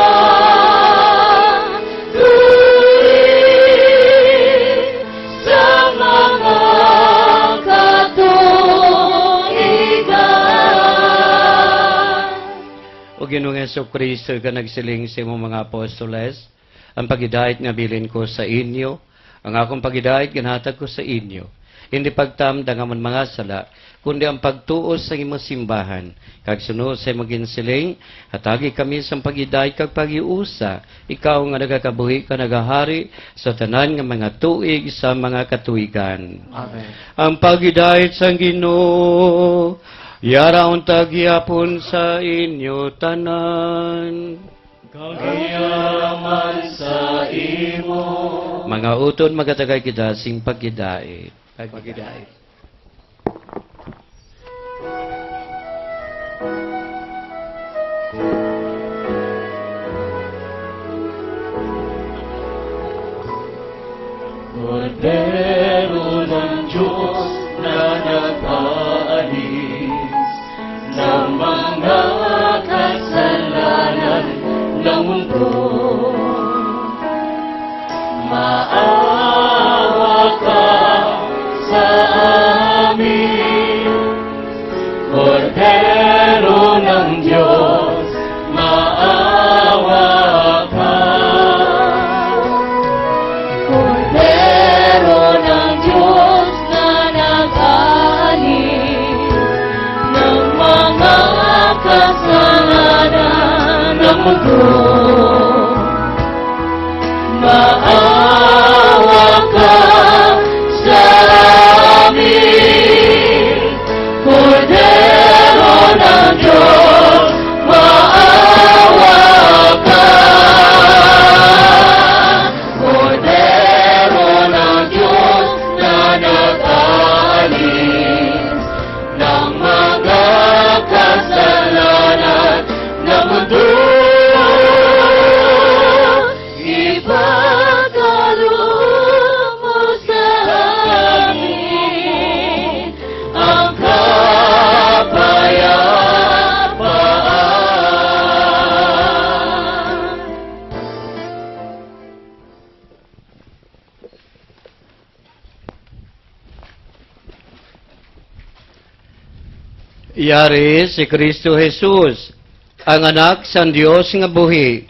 duri, sa mga katuigan. O Ginoong Jesucristo, ka nagsiling sa imong mga apostoles, ang pagidait nga bilin ko sa inyo, ang akong pagidait ginhatag ko sa inyo. Hindi pagtamda nga man mga sala, kundi ang pagtuos sa imong simbahan. Kag sunod sa imong ginsiling, hatagi kami sa pagidait kag pagiusa. Ikaw nga nagakabuhi ka nagahari sa tanan nga mga tuig sa mga katuigan. Amen. Ang pagidait sang Ginoo, yara untag gyapon sa inyo tanan. Kayaman sa imo. Mga utod magatagay kita sing pagidait. Pagidait. Kordero ng Diyos na nag-aalis ng mga kasalanan ng mundo, maawa ka sa amin. Kordero ng Diyos, maawa ka. Kordero ng Diyos na nag-aalis ng mga kasalanan ng mundo, maawa ka sa amin. Kordero ng Diyos, maawa ka. Kordero ng Diyos na nag-aalis Yari si Kristo Jesus, ang anak sa Dios nga buhi,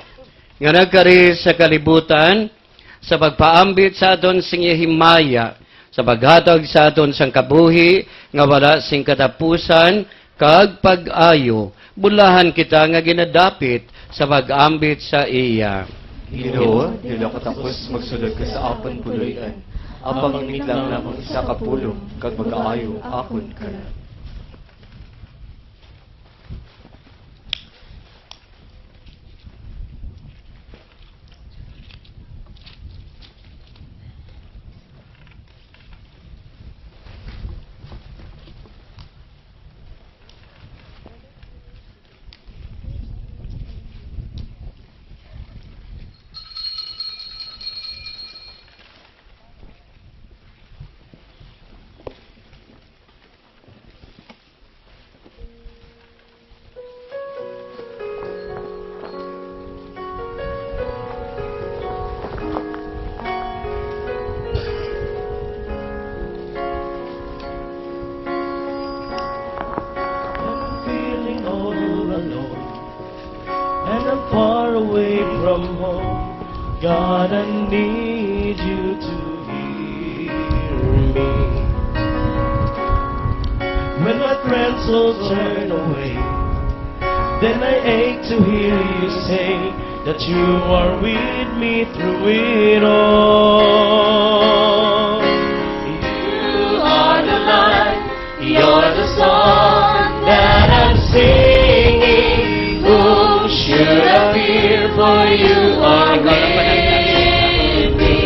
nga nagkari sa kalibutan, sa pagpaambit sa aton sing himaya, sa paghatag sa aton sang kabuhi, nga wala sing katapusan, kag pag-ayo, bulahan kita nga ginadapit sa pag-ambit sa iya. Ginoo, dili ako tapos magsulod ka sa apon puloy-an. Ang pangingit lang namang isa ka pulong, kag mag-aayo akon ka. Feeling all alone, and I'm far away from home. God, I need you to hear me. When my friends all turn away, then I ache to hear you say that you are with me through it all. You are the light, you're the song that I'm singing. Who should appear for you are with me?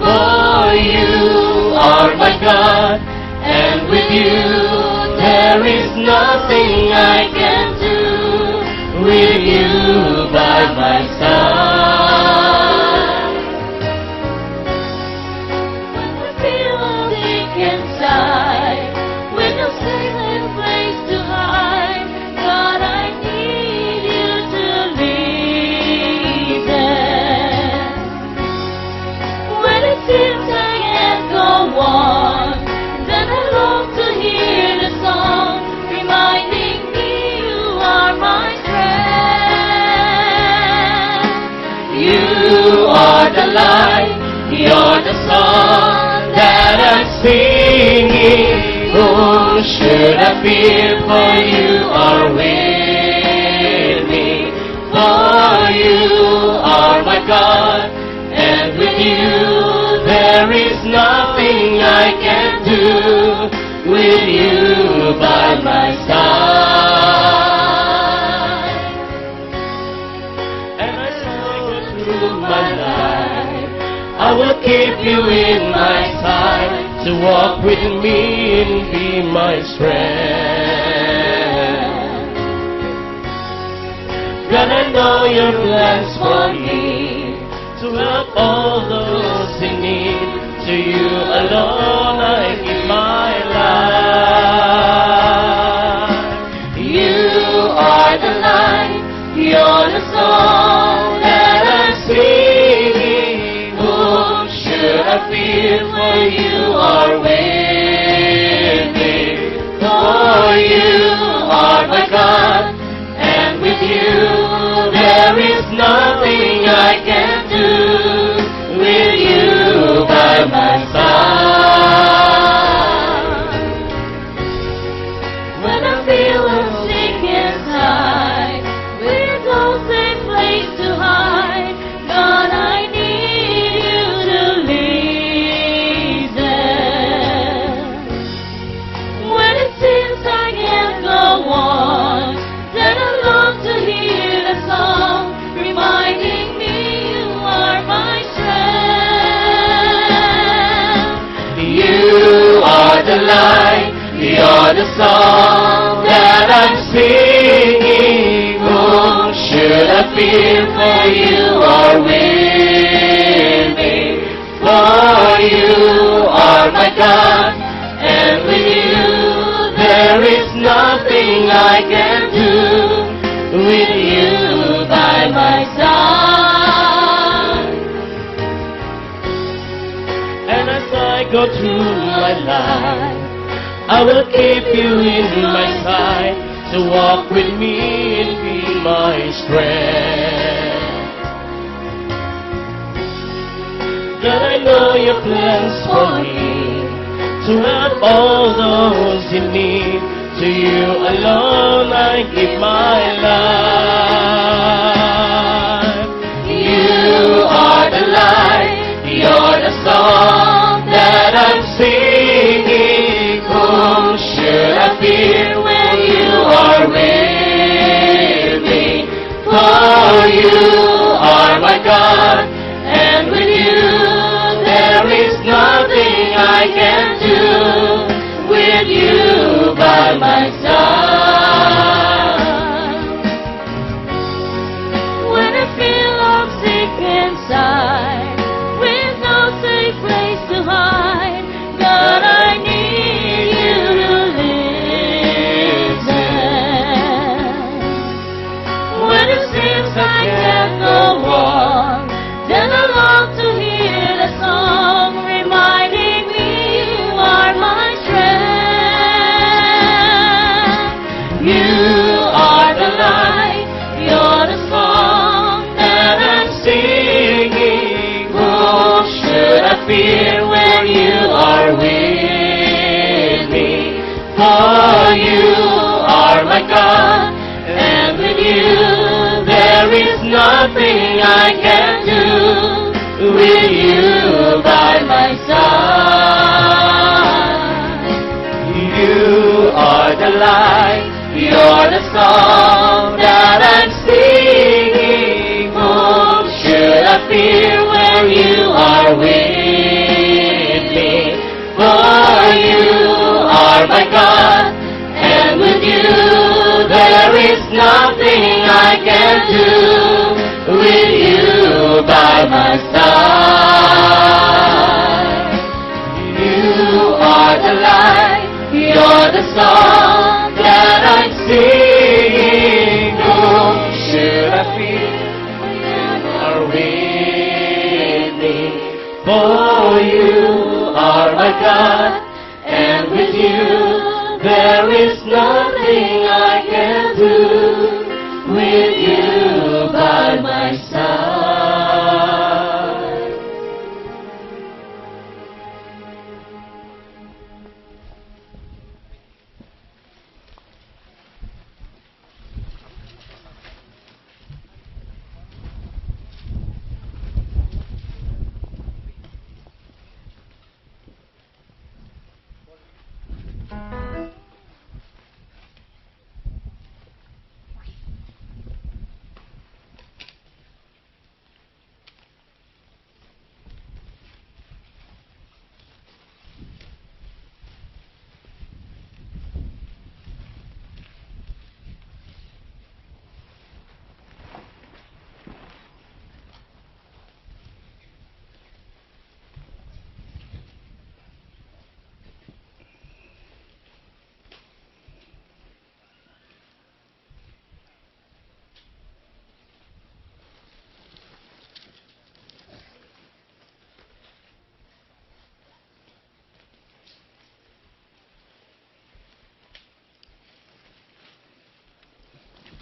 For you are my God, and with you there is nothing I can do. With you by my side, when I feel sick inside, with no safe place to hide, God, I need you to lead them. When it seems I can't go on, then I long to hear the song reminding me you are my strength. You are the light, you're the song that I'm singing. Who should appear for you are with me? For you are my God, and with you there is nothing I can do. With you by my side, and as I go through my life, I will keep you in my sight, to walk with me and be my strength. God, I know your plans for me, to help all those in need. To you alone I give my life. You are the light, you're the song that I'm singing. Who should appear for you are with me? For you are my God, and with you there is nothing I can do. With you by my side, when I feel sick inside, with no safe place to hide, God, I need you to lead them. When it seems I can't go on, then I long to hear the song reminding me you are my strength. You are the light, you're the song that I'm singing. Who should appear for you are with me? For you are my God, and with you there is nothing I can do. With you by my side, and as I go through my life, I will keep you in my sight, to walk with me and be my strength. God, I know your plans for me, to have all those you need. To you alone I give my life. You are the light, you're the song that I'm singing. Whom should I fear when you are with me? For you are my God, and with you there is nothing I can do. With you by my side, When I feel I'm sick inside, with no safe place to hide, God, I need you to listen. When it seems I can't go on, then I long to hear the song reminding me you are my strength. you are the light, you're the song that I'm singing. Who should I fear when you are with me? For you are my God, and with you there is nothing I can do. With you by my side, you are the light, you're the song that I'm singing. Whom should I fear when you are with me? For you are my God, and with you there is nothing I can do. With you by my side, you are the light, you're the song that I'm singing. Whom should I fear when you are with me? For you are my God, and with you there is nothing I can do. With you by my side.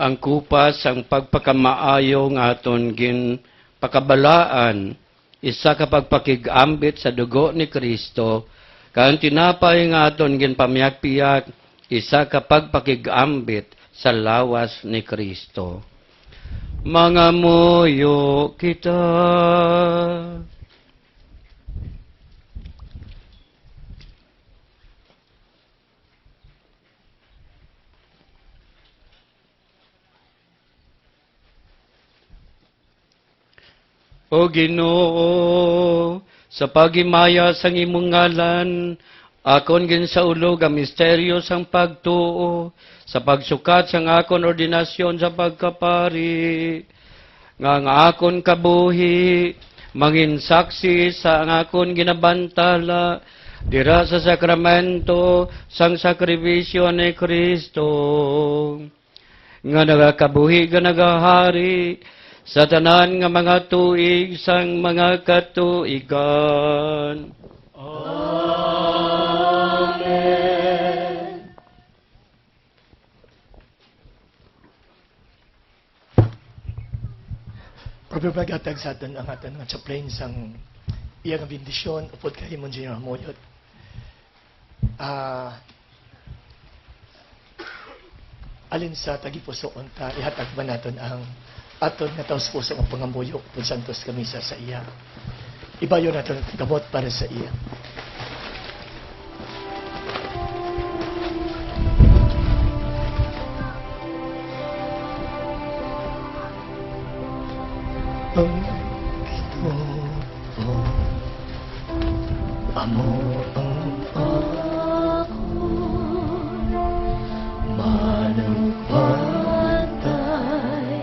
Ang kupas ang pagpakamaayo nga aton gin pakabalaan isa ka pagpakigambit sa dugo ni Kristo kan tinapay nga aton gin pamiyag-piyag isa ka pagpakigambit sa lawas ni Kristo. Mga muyo kita. O Ginoo, sa pagimaya sang imong ngalan, akon ginsaulog ang misteryo sang pagtuo, sa pagsukat sang akon ordinasyon sa pagkapari, nga akon kabuhi, mangin saksi sa ang akon ginabantala, dira sa sakramento sang sakribisyo ni Kristo, nga nagakabuhi nga nagahari, sa tanan nga mga tuig sang mga katuigan. Amen. Problema gatag sa atin ang atin nga chaplain sang iyang bendisyon upod kay Imong General Moyot. Alin sa tagipusoon ta ihatag ba naton ang aton nga taos puso ang pangamuyo upod santos kamisa sa iya. Ibayo naton ang gamot para sa iya. Ang Ginoo, amo ang ako, manupantay,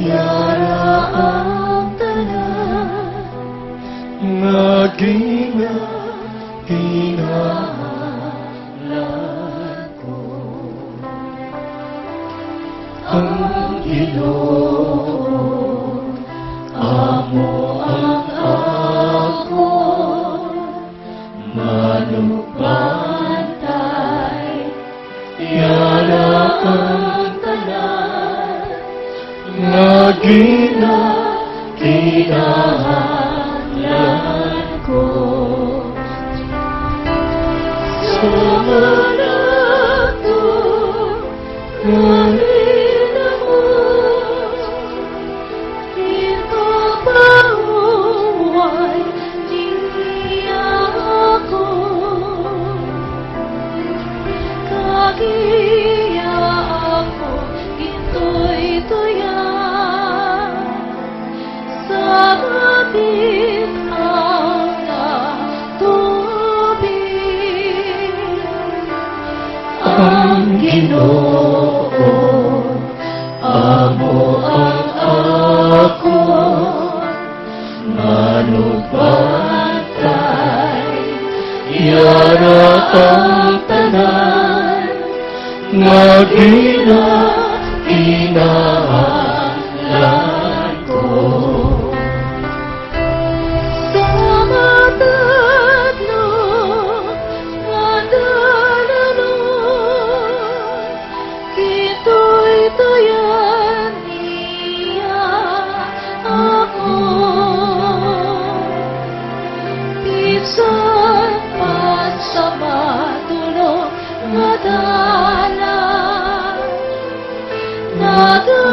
yara ang tanan, hinahalan ko. Ang Ginoo, amo ang ako, manupantay, yara ang tanan, kinahanglan ko. Sumunod ko, ang Ginoo, amo ang ako, manupantay, yara ang tanan, kinahanglan ko.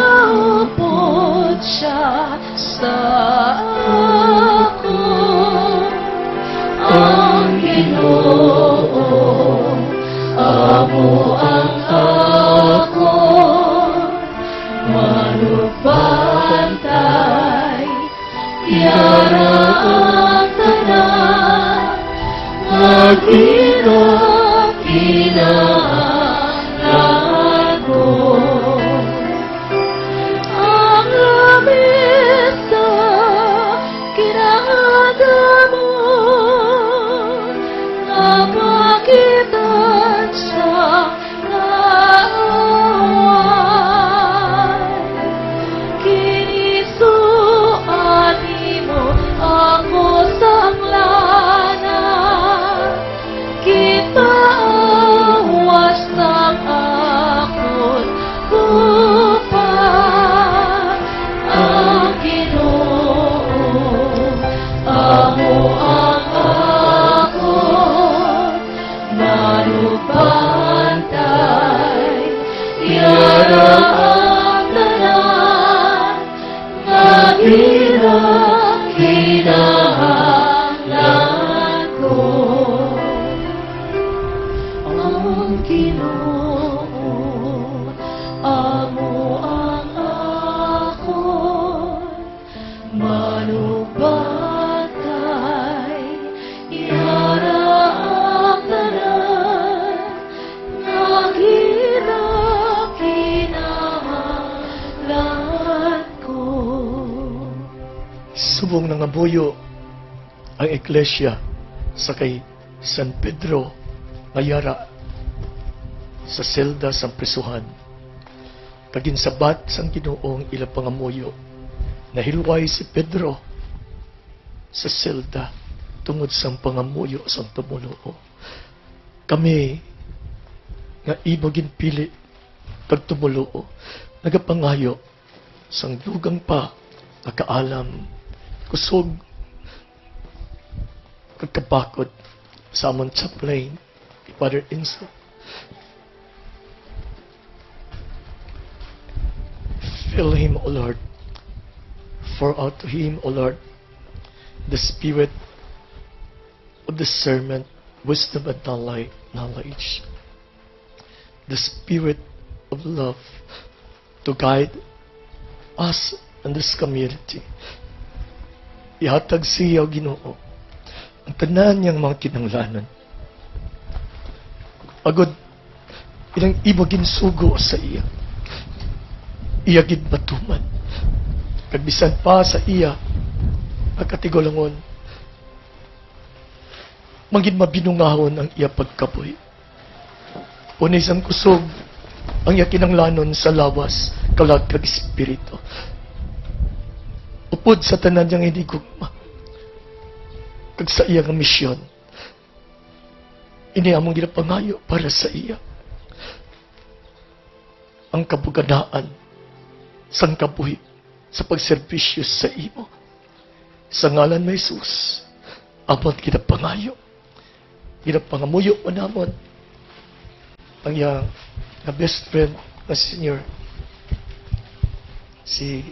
Nagaupod siya sa ako, ang Ginoo, amo ang ako, manupantay, yara ang tanan, kinahanglan ko. Ang lamesa kinahangamo, napakitan sa kaaway. Kinisuan mo ako sang lana, kitaawas ng akon lupa. Ang Ginoo, amo ang ako, manupantay, yara ang tanan, kinahanglan ko. Ang Ginoo, amo ang ako, manupantay, yara ang tanan, kinahanglan ko. Subong nangabuyo ang iglesia sa kay San Pedro ngayara sa selda sang prisuhan. Kaginsabat sang Ginoong ilang pangamuyo, nahilway si Pedro sa selda tungod sang pangamuyo sang tumuloo. Kami nga ibagin pili pagtumuloo, nagapangayo sang dugang pa nakaalam, kusog, kagkabakod, sa amon sa plane, ni Father Enzo. Fill him, O Lord. Pour out to him, O Lord, the spirit of discernment, wisdom, and knowledge. The spirit of love to guide us in this community. Ihatag siya, Ginoo, ang tanan niyang mga kinanglanon. Agod, ilang ibagin sugo sa iya. Iya gid matuman. Kagbisan pa sa iya, pagkatigulangon, mangin mabinungahon ang iya pagkapoy. Unis ang kusog, ang iya kinanglanon sa lawas, kalag kag espiritu. Upod sa tanan niyang hindi gugma, kag sa iya nga misyon, ini among ginapangayo para sa iya. Ang kabuganaan, sang kabuhi, sa pagserbisyo sa imo. Sa ngalan ni Jesus, amon ginapangayo, ginapangamuyo mo namon, ang iyang na best friend na senior, si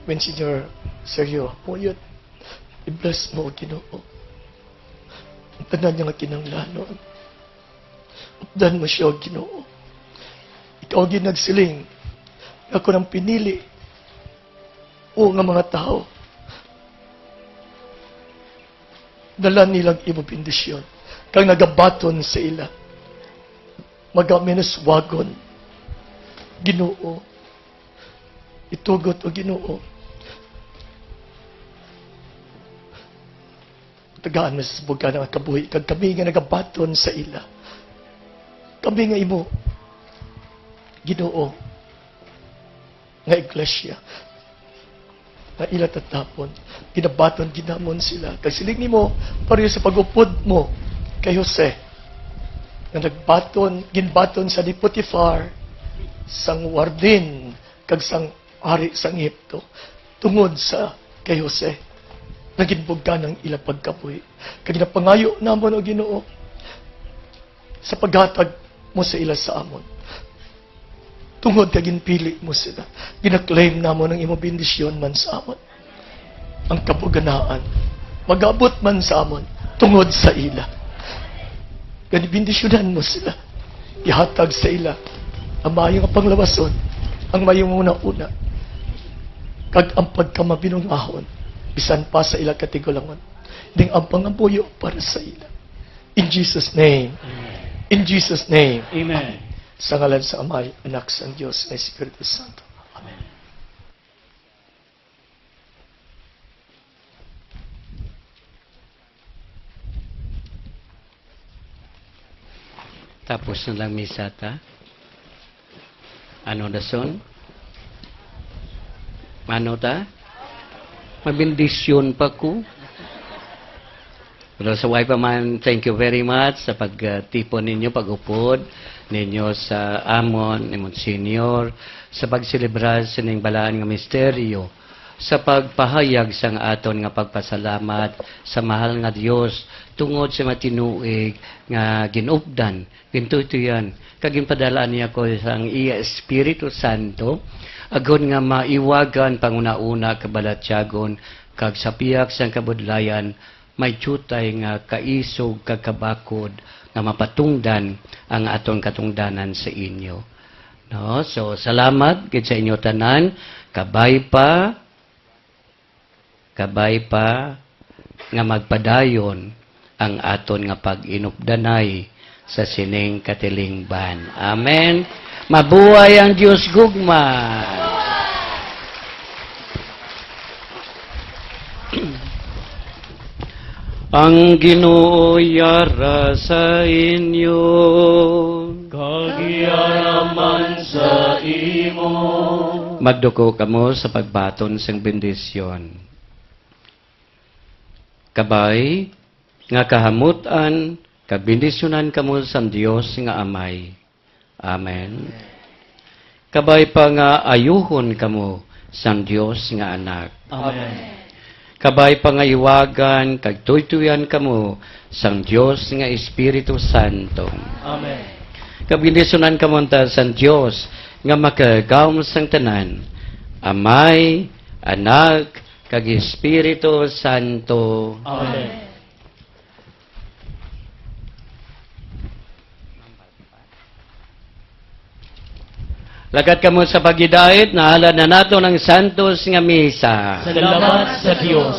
Monsignor Sergio Muyot, i-bless mo, Ginoo. Ang tanan niya nga kinanglanon. Updan mo siya, Ginoo. Ikaw ginagsiling, ako nang pinili, o nga mga tao, dala nilang imo bendisyon, kang nagabaton sa ila, magameneswagon, Ginoo, itugot o Ginoo, tagaan mo sa buga ng kabuhi, kag kami nga nagabaton sa ila, kami nga imo, Ginoo, nga iglesia, na ila tatapon, ginabaton ginamon sila. Kasi siling nimo pareho sa pagupod mo kay Jose, na ginbaton sa ni Potiphar, sang wardin, kag sang ari sang Egypto, tungod sa kay Jose, na ginbugga ng ila pagkapoy. Kag ginapangayo namon o Ginoo, sa paghatag mo sa ila sa amon. Tungod ka ginpili mo sila. Ginaklaim namon ang imo bendisyon man sa amon. Ang kabuganaan. Mag-abot man sa amon. Tungod sa ila. Ganibindisyonan mo sila. Ihatag sa ila. Ang mayong panglawason. Ang mayong una-una. Kag ang pagkamabinungahon. Bisan pa sa ila katigulangon. Ding ang pangampuyo para sa ila. In Jesus' name. In Jesus' name. Amen. Sa ngalan sa Amay, Anak, sa Diyos, na Espiritu Santo. Amen. Tapos na lang misa ta. Ano na son? Ano ta? Mabindisyon pa ko. Pero sa way pa man, thank you very much sa pagtipon ninyo, pag-upod ninyo sa amon, ni Monsignor, sa pagselebrar sa ning balaan nga misteryo, sa pagpahayag sang aton nga pagpasalamat sa mahal nga Dios tungod sa matinuig nga ginupdan, gintutuyan, kag ginpadalaan niya ko sang iya Espiritu Santo, agon nga maiwagan panguna-una kabalatyagon, kag sa piyak sang kabudlayan, may tutay nga kaisog kagkabakod nga mapatungdan ang aton katungdanan sa inyo. No? So, salamat gid sa inyo tanan. Kabay pa nga magpadayon ang aton nga pag-inupdanay sa sining katilingban. Amen. Mabuhay ang Diyos gugma. Ang Ginoo yara sa inyo, Kagiyaraman sa imo. magduko kamo sa pagbaton sang bendisyon. Kabay, nga kahamutan, kabindisyonan kamo sa Dios nga Amay. Amen. Kabay pa nga ayuhon kamo, sang Dios nga anak. Amen. Kabay pangaywagan kag tuytuyan kamo sang Dios nga Espiritu Santo. Amen. Kabinisunan kamunta sang Dios nga makagawom sang tanan. Amay, Anak, kag Espiritu Santo. Amen. Lakat kamo sa pagidait, nahalad na nato ng Santos nga Misa. Salamat sa Diyos.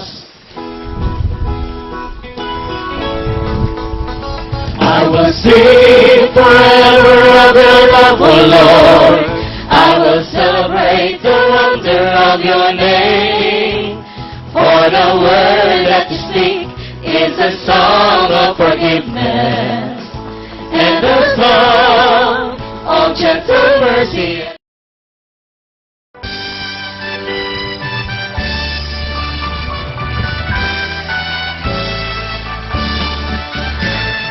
I will sing forever of your love, O Lord. I will celebrate the wonder of your name. For the word that you speak is a song of forgiveness and a song of gentle mercy.